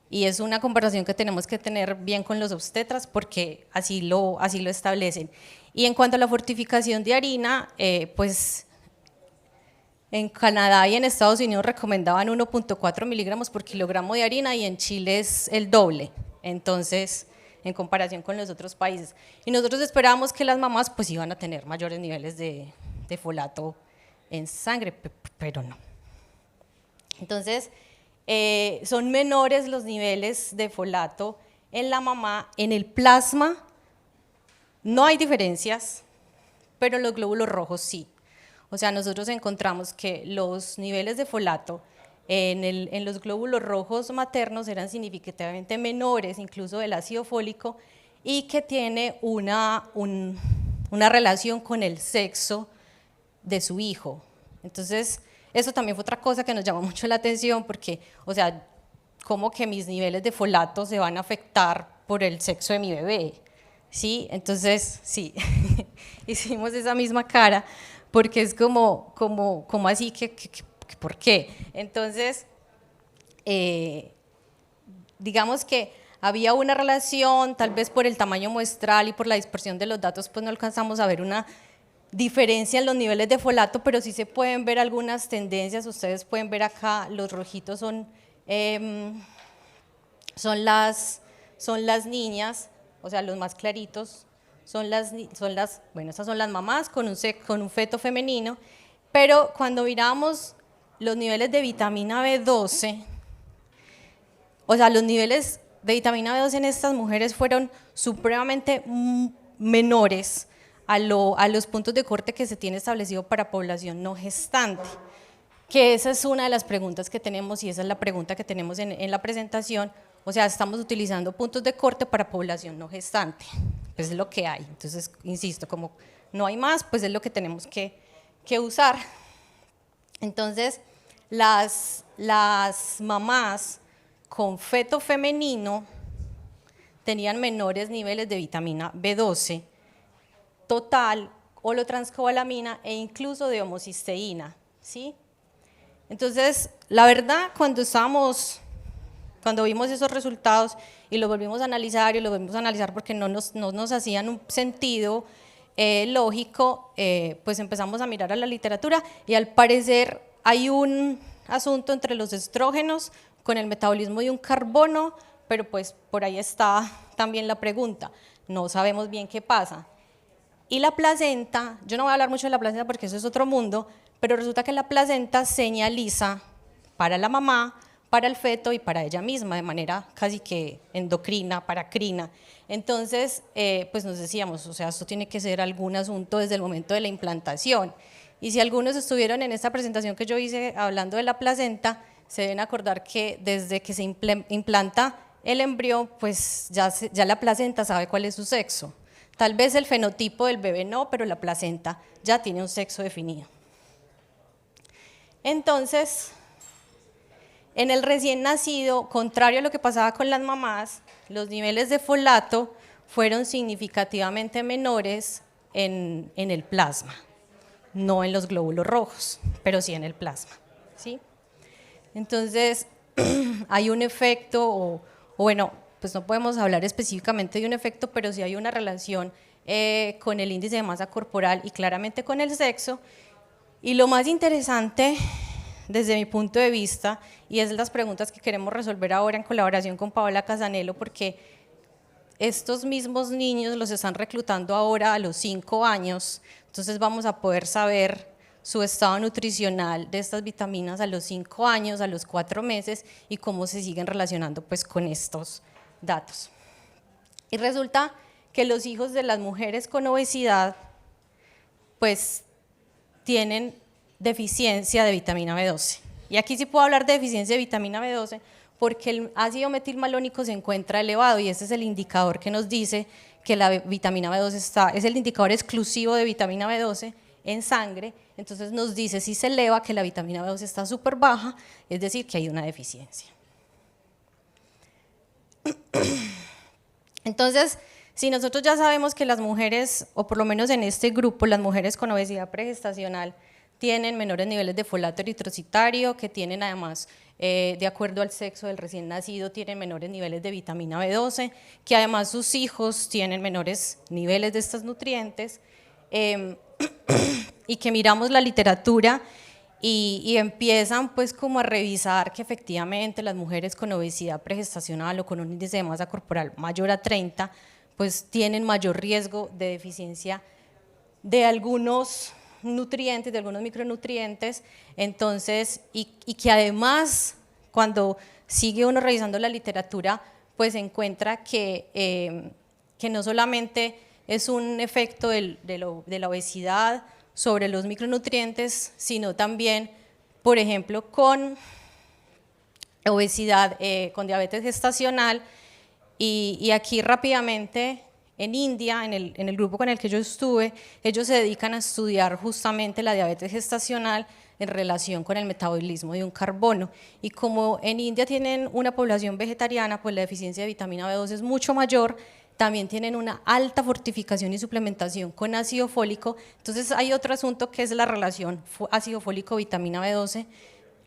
Y es una conversación que tenemos que tener bien con los obstetras porque así lo establecen. Y en cuanto a la fortificación de harina, pues en Canadá y en Estados Unidos recomendaban 1.4 miligramos por kilogramo de harina, y en Chile es el doble, entonces, en comparación con los otros países. Y nosotros esperábamos que las mamás pues iban a tener mayores niveles de folato en sangre, pero no. Entonces, son menores los niveles de folato en la mamá. En el plasma no hay diferencias, pero en los glóbulos rojos sí. O sea, nosotros encontramos que los niveles de folato en los glóbulos rojos maternos eran significativamente menores, incluso del ácido fólico, y que tiene una relación con el sexo de su hijo. Entonces, eso también fue otra cosa que nos llamó mucho la atención, porque, o sea, ¿cómo que mis niveles de folato se van a afectar por el sexo de mi bebé? ¿sí? Entonces, sí, hicimos esa misma cara, porque es como así, ¿por qué? Entonces, digamos que había una relación, tal vez por el tamaño muestral y por la dispersión de los datos, pues no alcanzamos a ver una diferencia en los niveles de folato, pero sí se pueden ver algunas tendencias. Ustedes pueden ver acá, los rojitos son las niñas, o sea, los más claritos bueno, estas son las mamás con un feto femenino, pero cuando miramos los niveles de vitamina B12, o sea, los niveles de vitamina B12 en estas mujeres fueron supremamente menores a los puntos de corte que se tiene establecido para población no gestante, que esa es una de las preguntas que tenemos y esa es la pregunta que tenemos en la presentación. O sea, estamos utilizando puntos de corte para población no gestante, pues es lo que hay. Entonces, insisto, como no hay más, pues es lo que tenemos que usar. Entonces, las mamás con feto femenino tenían menores niveles de vitamina B12 total, holotranscobalamina e incluso de homocisteína, ¿sí? Entonces, la verdad, cuando vimos esos resultados y los volvimos a analizar porque no nos hacían un sentido lógico, pues empezamos a mirar a la literatura y al parecer hay un asunto entre los estrógenos con el metabolismo de un carbono, pero pues por ahí está también la pregunta, no sabemos bien qué pasa. Y la placenta, yo no voy a hablar mucho de la placenta porque eso es otro mundo, pero resulta que la placenta señaliza para la mamá, para el feto y para ella misma, de manera casi que endocrina, paracrina. Entonces, pues nos decíamos, o sea, esto tiene que ser algún asunto desde el momento de la implantación. Y si algunos estuvieron en esta presentación que yo hice hablando de la placenta, se deben acordar que desde que se implanta el embrión, pues ya la placenta sabe cuál es su sexo. Tal vez el fenotipo del bebé no, pero la placenta ya tiene un sexo definido. Entonces, en el recién nacido, contrario a lo que pasaba con las mamás, los niveles de folato fueron significativamente menores en el plasma, no en los glóbulos rojos, pero sí en el plasma, ¿sí? Entonces, hay un efecto, o bueno, pues no podemos hablar específicamente de un efecto, pero sí hay una relación con el índice de masa corporal y claramente con el sexo. Y lo más interesante, desde mi punto de vista, y es las preguntas que queremos resolver ahora en colaboración con Paola Casanello, porque estos mismos niños los están reclutando ahora a los 5 años, entonces vamos a poder saber su estado nutricional de estas vitaminas a los 5 años, a los 4 meses y cómo se siguen relacionando pues con estos datos. Y resulta que los hijos de las mujeres con obesidad pues tienen deficiencia de vitamina B12. Y aquí sí puedo hablar de deficiencia de vitamina B12 porque el ácido metilmalónico se encuentra elevado y ese es el indicador que nos dice que la vitamina B12 es el indicador exclusivo de vitamina B12 en sangre, entonces nos dice si se eleva que la vitamina B12 está súper baja, es decir, que hay una deficiencia. Entonces, si nosotros ya sabemos que las mujeres, o por lo menos en este grupo, las mujeres con obesidad pregestacional tienen menores niveles de folato eritrocitario, que tienen además, de acuerdo al sexo del recién nacido, tienen menores niveles de vitamina B12, que además sus hijos tienen menores niveles de estos nutrientes, y que miramos la literatura y empiezan pues como a revisar que efectivamente las mujeres con obesidad pregestacional o con un índice de masa corporal mayor a 30 pues tienen mayor riesgo de deficiencia de algunos nutrientes, de algunos micronutrientes, entonces, y que además cuando sigue uno revisando la literatura pues encuentra que no solamente es un efecto de la obesidad sobre los micronutrientes, sino también, por ejemplo, con obesidad, con diabetes gestacional, y aquí rápidamente, en India, en el grupo con el que yo estuve, ellos se dedican a estudiar justamente la diabetes gestacional en relación con el metabolismo de un carbono, y como en India tienen una población vegetariana, pues la deficiencia de vitamina B12 es mucho mayor, también tienen una alta fortificación y suplementación con ácido fólico. Entonces hay otro asunto que es la relación ácido fólico-vitamina B12,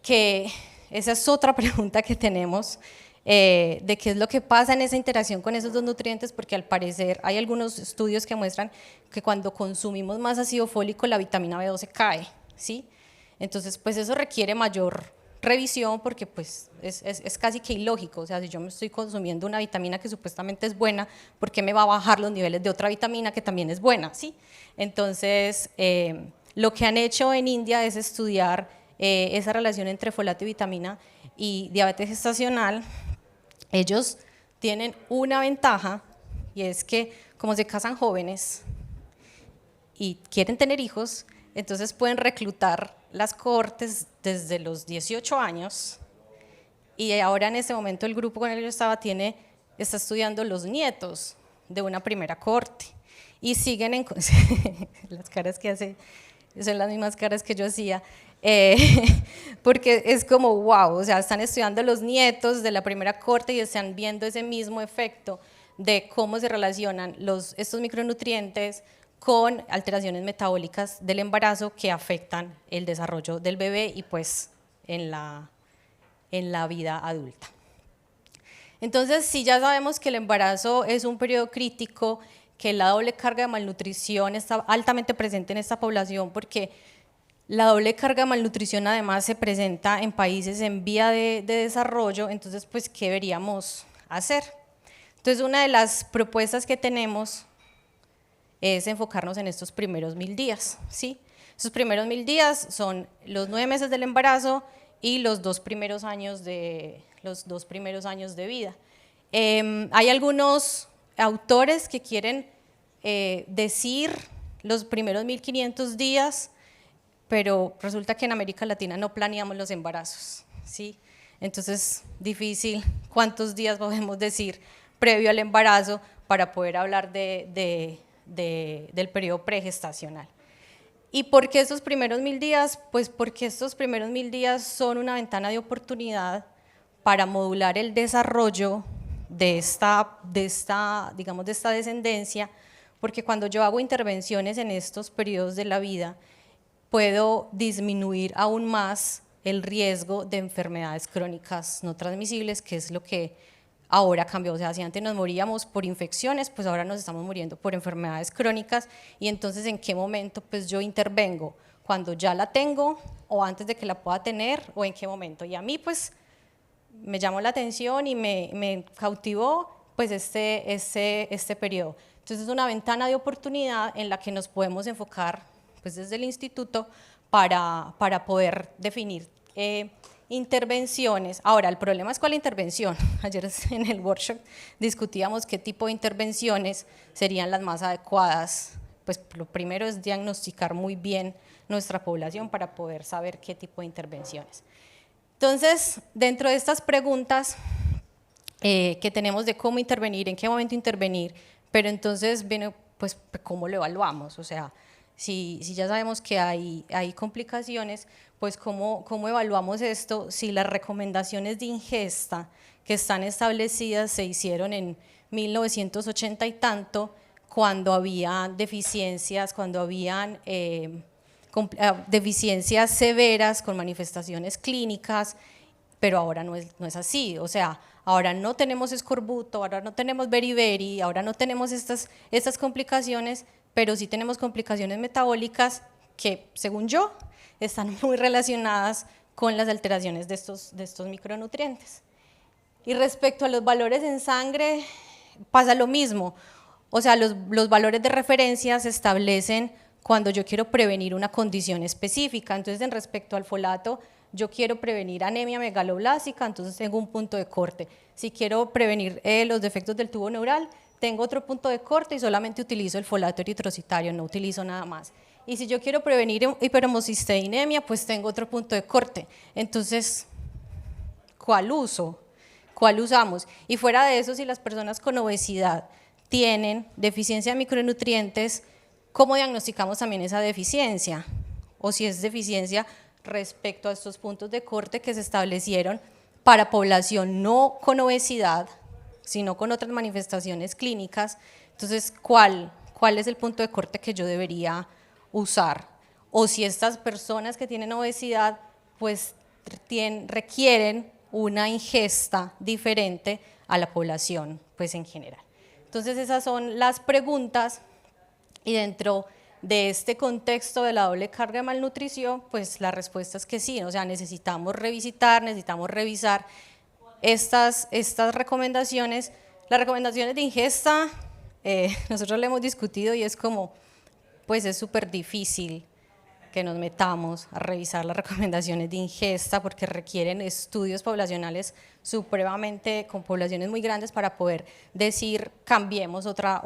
que esa es otra pregunta que tenemos, de qué es lo que pasa en esa interacción con esos dos nutrientes, porque al parecer hay algunos estudios que muestran que cuando consumimos más ácido fólico la vitamina B12 cae, ¿sí? Entonces pues eso requiere mayor revisión, porque pues es casi que ilógico. O sea, si yo me estoy consumiendo una vitamina que supuestamente es buena, ¿por qué me va a bajar los niveles de otra vitamina que también es buena? ¿Sí? Entonces lo que han hecho en India es estudiar esa relación entre folato y vitamina y diabetes gestacional. Ellos tienen una ventaja, y es que como se casan jóvenes y quieren tener hijos, entonces pueden reclutar las cohortes desde los 18 años, y ahora en este momento el grupo con el que yo estaba está estudiando los nietos de una primera cohorte, y siguen en las caras que hace son las mismas caras que yo hacía, porque es como wow, o sea, están estudiando los nietos de la primera cohorte y están viendo ese mismo efecto de cómo se relacionan estos micronutrientes con alteraciones metabólicas del embarazo que afectan el desarrollo del bebé y pues en la vida adulta. Entonces, si ya sabemos que el embarazo es un periodo crítico, que la doble carga de malnutrición está altamente presente en esta población, porque la doble carga de malnutrición además se presenta en países en vía de desarrollo, entonces pues ¿qué deberíamos hacer? Entonces una de las propuestas que tenemos es enfocarnos en estos primeros 1000 días, ¿sí? Esos primeros 1000 días son los 9 meses del embarazo y los 2 primeros años de vida. Hay algunos autores que quieren decir los primeros 1500 días, pero resulta que en América Latina no planeamos los embarazos, ¿sí? Entonces, difícil cuántos días podemos decir previo al embarazo para poder hablar del periodo pregestacional. ¿Y por qué estos primeros 1000 días? Pues porque estos primeros 1000 días son una ventana de oportunidad para modular el desarrollo de esta descendencia, porque cuando yo hago intervenciones en estos periodos de la vida, puedo disminuir aún más el riesgo de enfermedades crónicas no transmisibles, que es lo que ahora cambió. O sea, si antes nos moríamos por infecciones, pues ahora nos estamos muriendo por enfermedades crónicas. Y entonces, ¿en qué momento pues yo intervengo? ¿Cuando ya la tengo o antes de que la pueda tener, o en qué momento? Y a mí pues me llamó la atención y me cautivó pues este periodo. Entonces es una ventana de oportunidad en la que nos podemos enfocar pues desde el instituto para poder definir intervenciones. Ahora, el problema es cuál intervención. Ayer en el workshop discutíamos qué tipo de intervenciones serían las más adecuadas. Pues lo primero es diagnosticar muy bien nuestra población para poder saber qué tipo de intervenciones. Entonces, dentro de estas preguntas que tenemos de cómo intervenir, en qué momento intervenir, pero entonces viene pues cómo lo evaluamos. O sea, si ya sabemos que hay complicaciones, pues ¿cómo evaluamos esto? Si las recomendaciones de ingesta que están establecidas se hicieron en 1980 y tanto, cuando había deficiencias, deficiencias severas con manifestaciones clínicas, pero ahora no es así. O sea, ahora no tenemos escorbuto, ahora no tenemos beriberi, ahora no tenemos estas complicaciones, pero sí tenemos complicaciones metabólicas que, según yo, están muy relacionadas con las alteraciones de estos micronutrientes. Y respecto a los valores en sangre, pasa lo mismo. O sea, los valores de referencia se establecen cuando yo quiero prevenir una condición específica. Entonces, en respecto al folato, yo quiero prevenir anemia megaloblástica, entonces tengo un punto de corte. Si quiero prevenir los defectos del tubo neural, tengo otro punto de corte y solamente utilizo el folato eritrocitario, no utilizo nada más. Y si yo quiero prevenir hiperhemocisteinemia, pues tengo otro punto de corte. Entonces, ¿cuál uso? ¿Cuál usamos? Y fuera de eso, si las personas con obesidad tienen deficiencia de micronutrientes, ¿cómo diagnosticamos también esa deficiencia? O si es deficiencia respecto a estos puntos de corte que se establecieron para población no con obesidad, sino con otras manifestaciones clínicas, entonces, ¿cuál es el punto de corte que yo debería usar? O si estas personas que tienen obesidad, pues requieren una ingesta diferente a la población, pues en general. Entonces, esas son las preguntas, y dentro de este contexto de la doble carga de malnutrición, pues la respuesta es que sí, o sea, necesitamos revisitar, necesitamos revisar estas recomendaciones. Las recomendaciones de ingesta, nosotros lo hemos discutido y es como, pues es súper difícil que nos metamos a revisar las recomendaciones de ingesta porque requieren estudios poblacionales supremamente con poblaciones muy grandes para poder decir cambiemos otra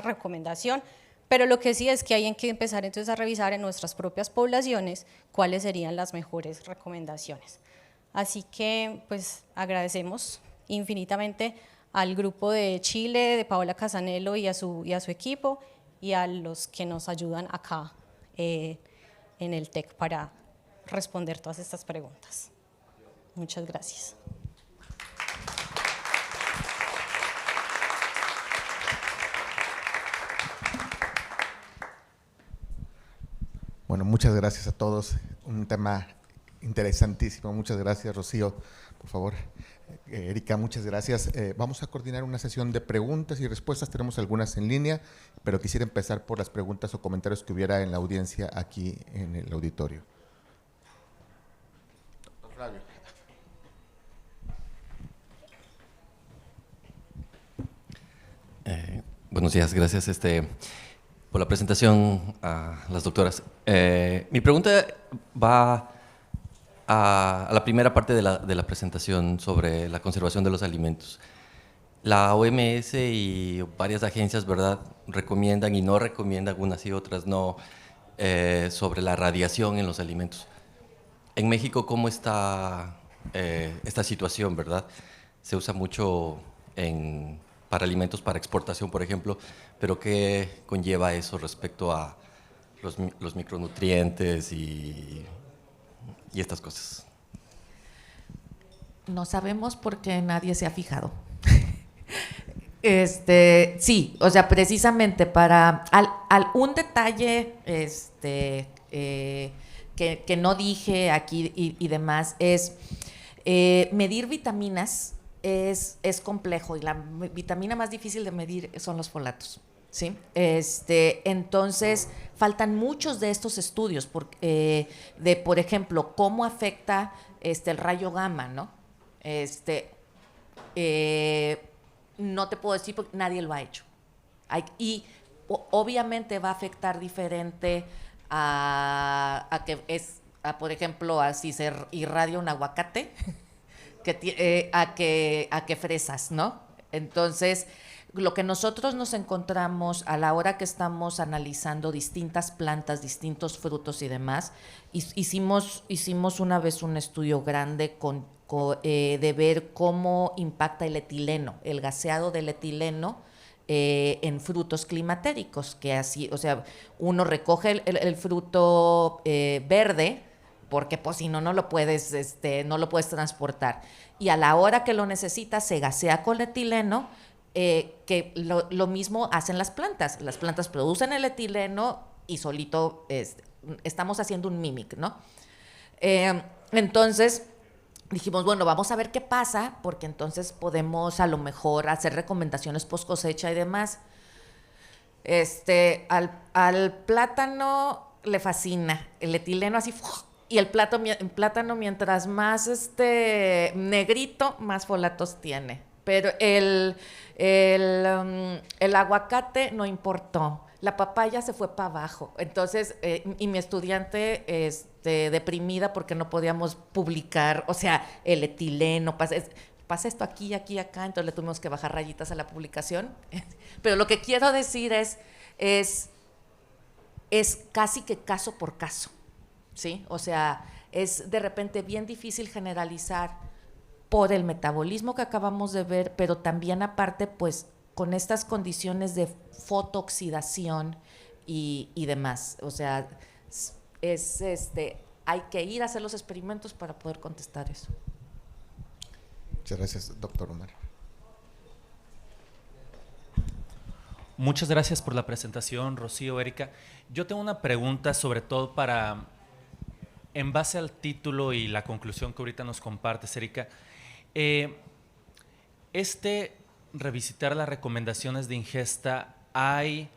recomendación, pero lo que sí es que hay que empezar entonces a revisar en nuestras propias poblaciones cuáles serían las mejores recomendaciones. Así que pues agradecemos infinitamente al grupo de Chile, de Paola Casanello y a su equipo, y a los que nos ayudan acá en el TEC para responder todas estas preguntas. Muchas gracias. Bueno, muchas gracias a todos. Un tema interesantísimo. Muchas gracias, Rocío. Por favor. Erika, muchas gracias. Vamos a coordinar una sesión de preguntas y respuestas. Tenemos algunas en línea, pero quisiera empezar por las preguntas o comentarios que hubiera en la audiencia aquí en el auditorio. Doctor Flavio. Buenos días, gracias por la presentación a las doctoras. Mi pregunta va a la primera parte de la presentación sobre la conservación de los alimentos. La OMS y varias agencias, ¿verdad?, recomiendan y no recomiendan, unas y otras no, sobre la radiación en los alimentos. En México, ¿cómo está esta situación, verdad? Se usa mucho para alimentos para exportación, por ejemplo, pero ¿qué conlleva eso respecto a los micronutrientes y estas cosas? No sabemos porque nadie se ha fijado. Sí, o sea, precisamente para un detalle que no dije aquí y demás es medir vitaminas es complejo, y la vitamina más difícil de medir son los folatos. ¿Sí? Entonces, faltan muchos de estos estudios de, por ejemplo, cómo afecta el rayo gamma, ¿no? No te puedo decir porque nadie lo ha hecho. Obviamente va a afectar diferente por ejemplo, a si se irradia un aguacate a que fresas, ¿no? Entonces, lo que nosotros nos encontramos a la hora que estamos analizando distintas plantas, distintos frutos y demás, hicimos una vez un estudio grande de ver cómo impacta el etileno, el gaseado del etileno en frutos climatéricos, que así, o sea, uno recoge el fruto verde, porque pues si no, no lo puedes transportar, y a la hora que lo necesitas se gasea con etileno. Que lo mismo hacen las plantas producen el etileno y solito estamos haciendo un mímic, ¿no? Entonces dijimos, bueno, vamos a ver qué pasa, porque entonces podemos a lo mejor hacer recomendaciones post cosecha y demás. Al plátano le fascina el etileno así, y el plátano mientras más negrito, más folatos tiene. Pero el aguacate no importó, la papaya se fue para abajo. Entonces, y mi estudiante deprimida porque no podíamos publicar, o sea, el etileno, pasa esto aquí, aquí, acá, entonces le tuvimos que bajar rayitas a la publicación. Pero lo que quiero decir es casi que caso por caso, ¿sí? O sea, es de repente bien difícil generalizar por el metabolismo que acabamos de ver, pero también aparte, pues, con estas condiciones de fotooxidación y demás. O sea, hay que ir a hacer los experimentos para poder contestar eso. Muchas gracias, doctor Omar. Muchas gracias por la presentación, Rocío, Erika. Yo tengo una pregunta sobre todo en base al título y la conclusión que ahorita nos compartes, Erika. Revisitar las recomendaciones de ingesta, ¿hay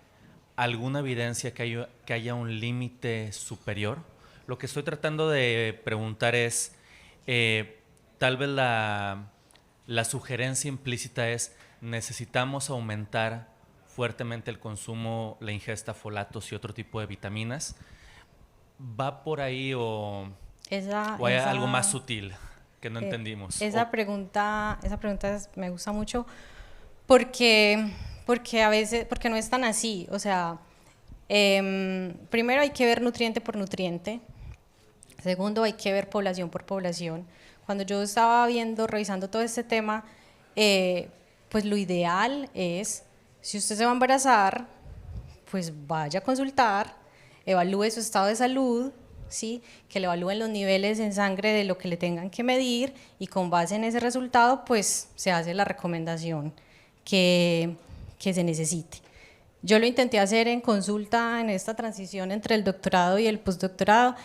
alguna evidencia que haya un límite superior? Lo que estoy tratando de preguntar es, tal vez la sugerencia implícita es, necesitamos aumentar fuertemente el consumo, la ingesta de folatos y otro tipo de vitaminas. ¿Va por ahí o hay algo más sutil que no entendimos? Esa pregunta me gusta mucho porque no es tan así. O sea, primero hay que ver nutriente por nutriente. Segundo, hay que ver población por población. Cuando yo estaba revisando todo este tema, pues lo ideal es, si usted se va a embarazar, pues vaya a consultar, evalúe su estado de salud, ¿sí? Que le evalúen los niveles en sangre de lo que le tengan que medir y con base en ese resultado, pues se hace la recomendación que se necesite. Yo lo intenté hacer en consulta en esta transición entre el doctorado y el postdoctorado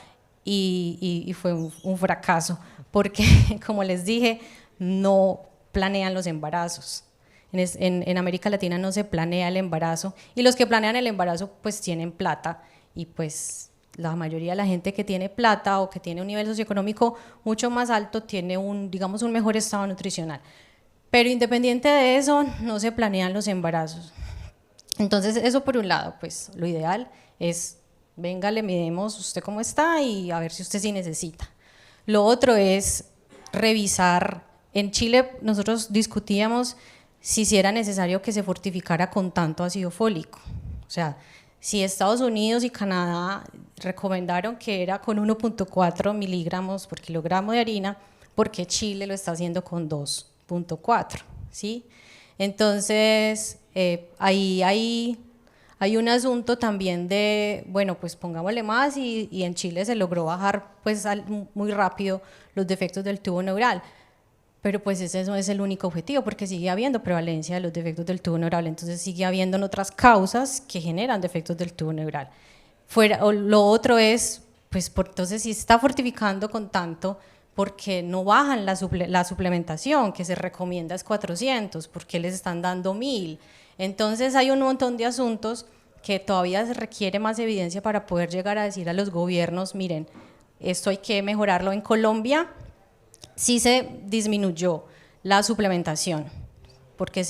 y fue un fracaso, porque como les dije, no planean los embarazos. En América Latina no se planea el embarazo y los que planean el embarazo pues tienen plata y pues la mayoría de la gente que tiene plata o que tiene un nivel socioeconómico mucho más alto tiene digamos un mejor estado nutricional. Pero independiente de eso no se planean los embarazos. Entonces eso por un lado, pues lo ideal es venga, le midemos usted cómo está y a ver si usted sí necesita. Lo otro es revisar. En Chile nosotros discutíamos si era necesario que se fortificara con tanto ácido fólico. O sea, si Estados Unidos y Canadá recomendaron que era con 1.4 miligramos por kilogramo de harina, ¿por qué Chile lo está haciendo con 2.4? ¿Sí? Entonces, ahí hay un asunto también de, bueno, pues pongámosle más y en Chile se logró bajar pues muy rápido los defectos del tubo neural. Pero pues ese no es el único objetivo, porque sigue habiendo prevalencia de los defectos del tubo neural, entonces sigue habiendo otras causas que generan defectos del tubo neural. Lo otro es, pues entonces si está fortificando con tanto, ¿por qué no bajan la suplementación que se recomienda es 400? ¿Por qué les están dando 1000? Entonces hay un montón de asuntos que todavía se requiere más evidencia para poder llegar a decir a los gobiernos, miren, esto hay que mejorarlo. En Colombia sí se disminuyó la suplementación, porque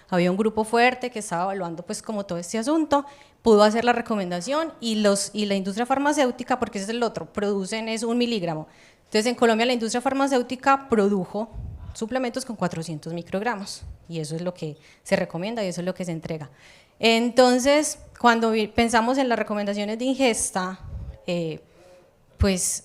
había un grupo fuerte que estaba evaluando pues como todo este asunto, pudo hacer la recomendación y la industria farmacéutica, porque ese es el otro, producen es 1 miligramo. Entonces en Colombia la industria farmacéutica produjo suplementos con 400 microgramos y eso es lo que se recomienda y eso es lo que se entrega. Entonces cuando pensamos en las recomendaciones de ingesta, pues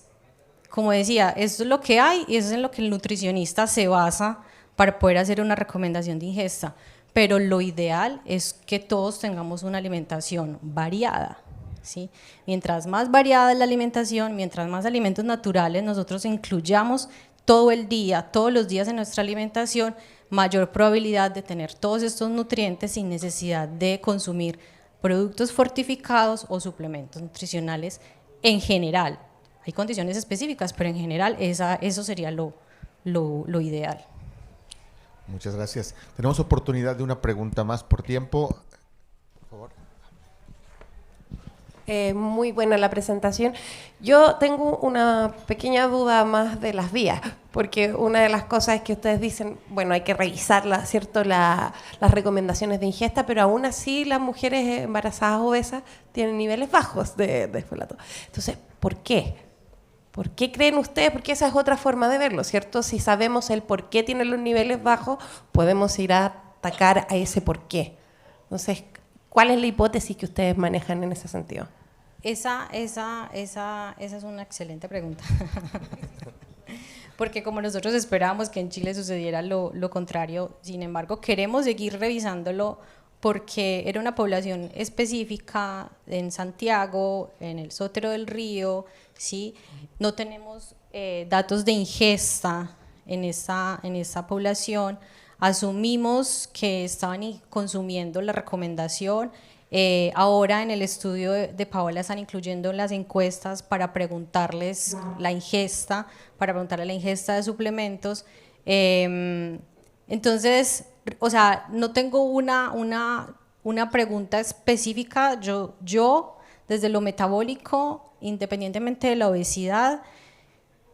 como decía, eso es lo que hay y eso es en lo que el nutricionista se basa para poder hacer una recomendación de ingesta, pero lo ideal es que todos tengamos una alimentación variada, ¿sí? Mientras más variada es la alimentación, mientras más alimentos naturales nosotros incluyamos todo el día, todos los días en nuestra alimentación, mayor probabilidad de tener todos estos nutrientes sin necesidad de consumir productos fortificados o suplementos nutricionales en general. Hay condiciones específicas, pero en general eso sería lo ideal. Muchas gracias. Tenemos oportunidad de una pregunta más por tiempo. Por favor. Muy buena la presentación. Yo tengo una pequeña duda más de las vías, porque una de las cosas es que ustedes dicen, bueno, hay que revisar, ¿cierto?, las recomendaciones de ingesta, pero aún así las mujeres embarazadas obesas tienen niveles bajos de folato. Entonces, ¿por qué? ¿Por qué creen ustedes? Porque esa es otra forma de verlo, ¿cierto? Si sabemos el por qué tienen los niveles bajos, podemos ir a atacar a ese por qué. Entonces, ¿cuál es la hipótesis que ustedes manejan en ese sentido? Esa es una excelente pregunta. Porque como nosotros esperábamos que en Chile sucediera lo contrario, sin embargo, queremos seguir revisándolo porque era una población específica en Santiago, en el Sotero del Río, ¿sí? No tenemos datos de ingesta en esa población, asumimos que estaban consumiendo la recomendación. Ahora en el estudio de Paola están incluyendo las encuestas para preguntarles la ingesta, para preguntarle la ingesta de suplementos. Entonces, o sea, no tengo una pregunta específica. Yo, desde lo metabólico, independientemente de la obesidad,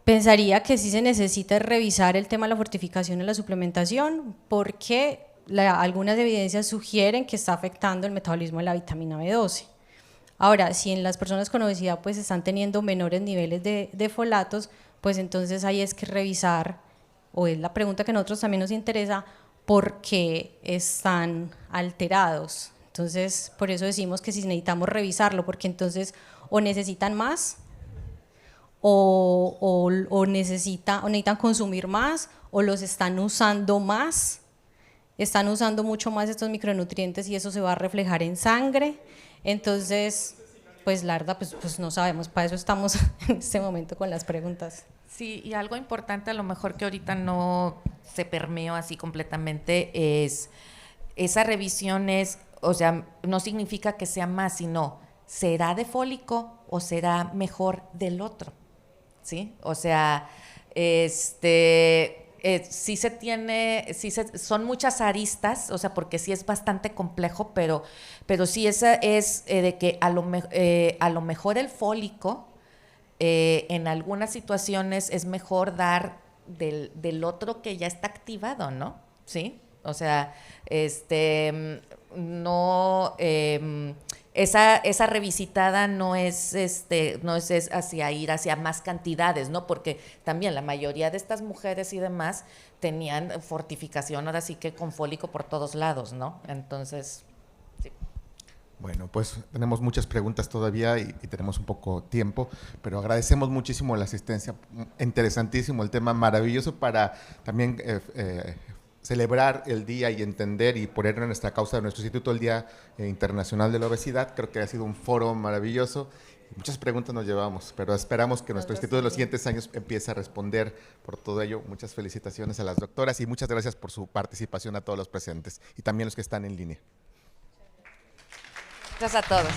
pensaría que sí se necesita revisar el tema de la fortificación y la suplementación, porque algunas evidencias sugieren que está afectando el metabolismo de la vitamina B12. Ahora, si en las personas con obesidad pues están teniendo menores niveles de folatos, pues entonces ahí es que revisar, o es la pregunta que a nosotros también nos interesa, por qué están alterados. Entonces, por eso decimos que si necesitamos revisarlo, porque entonces o necesitan más, o necesitan consumir más, o los están usando más, están usando mucho más estos micronutrientes y eso se va a reflejar en sangre. Entonces, pues la verdad, pues no sabemos, para eso estamos en este momento con las preguntas. Sí, y algo importante a lo mejor que ahorita no se permeó así completamente es, esa revisión es, o sea, no significa que sea más, sino, ¿será de fólico o será mejor del otro? ¿Sí? O sea, sí se tiene, son muchas aristas, o sea, porque sí es bastante complejo, pero sí esa es de que a lo mejor el fólico, en algunas situaciones es mejor dar del otro que ya está activado, ¿no? ¿Sí? O sea, no, esa revisitada no es hacia ir hacia más cantidades, ¿no? Porque también la mayoría de estas mujeres y demás tenían fortificación, ahora sí que con fólico por todos lados, ¿no? Entonces, sí. Bueno, pues tenemos muchas preguntas todavía y tenemos un poco tiempo, pero agradecemos muchísimo la asistencia, interesantísimo el tema, maravilloso para también celebrar el día y entender y poner en nuestra causa de nuestro Instituto el Día Internacional de la Obesidad. Creo que ha sido un foro maravilloso. Muchas preguntas nos llevamos, pero esperamos que nuestro instituto en los siguientes años empiece a responder por todo ello. Muchas felicitaciones a las doctoras y muchas gracias por su participación a todos los presentes y también los que están en línea. Gracias a todos.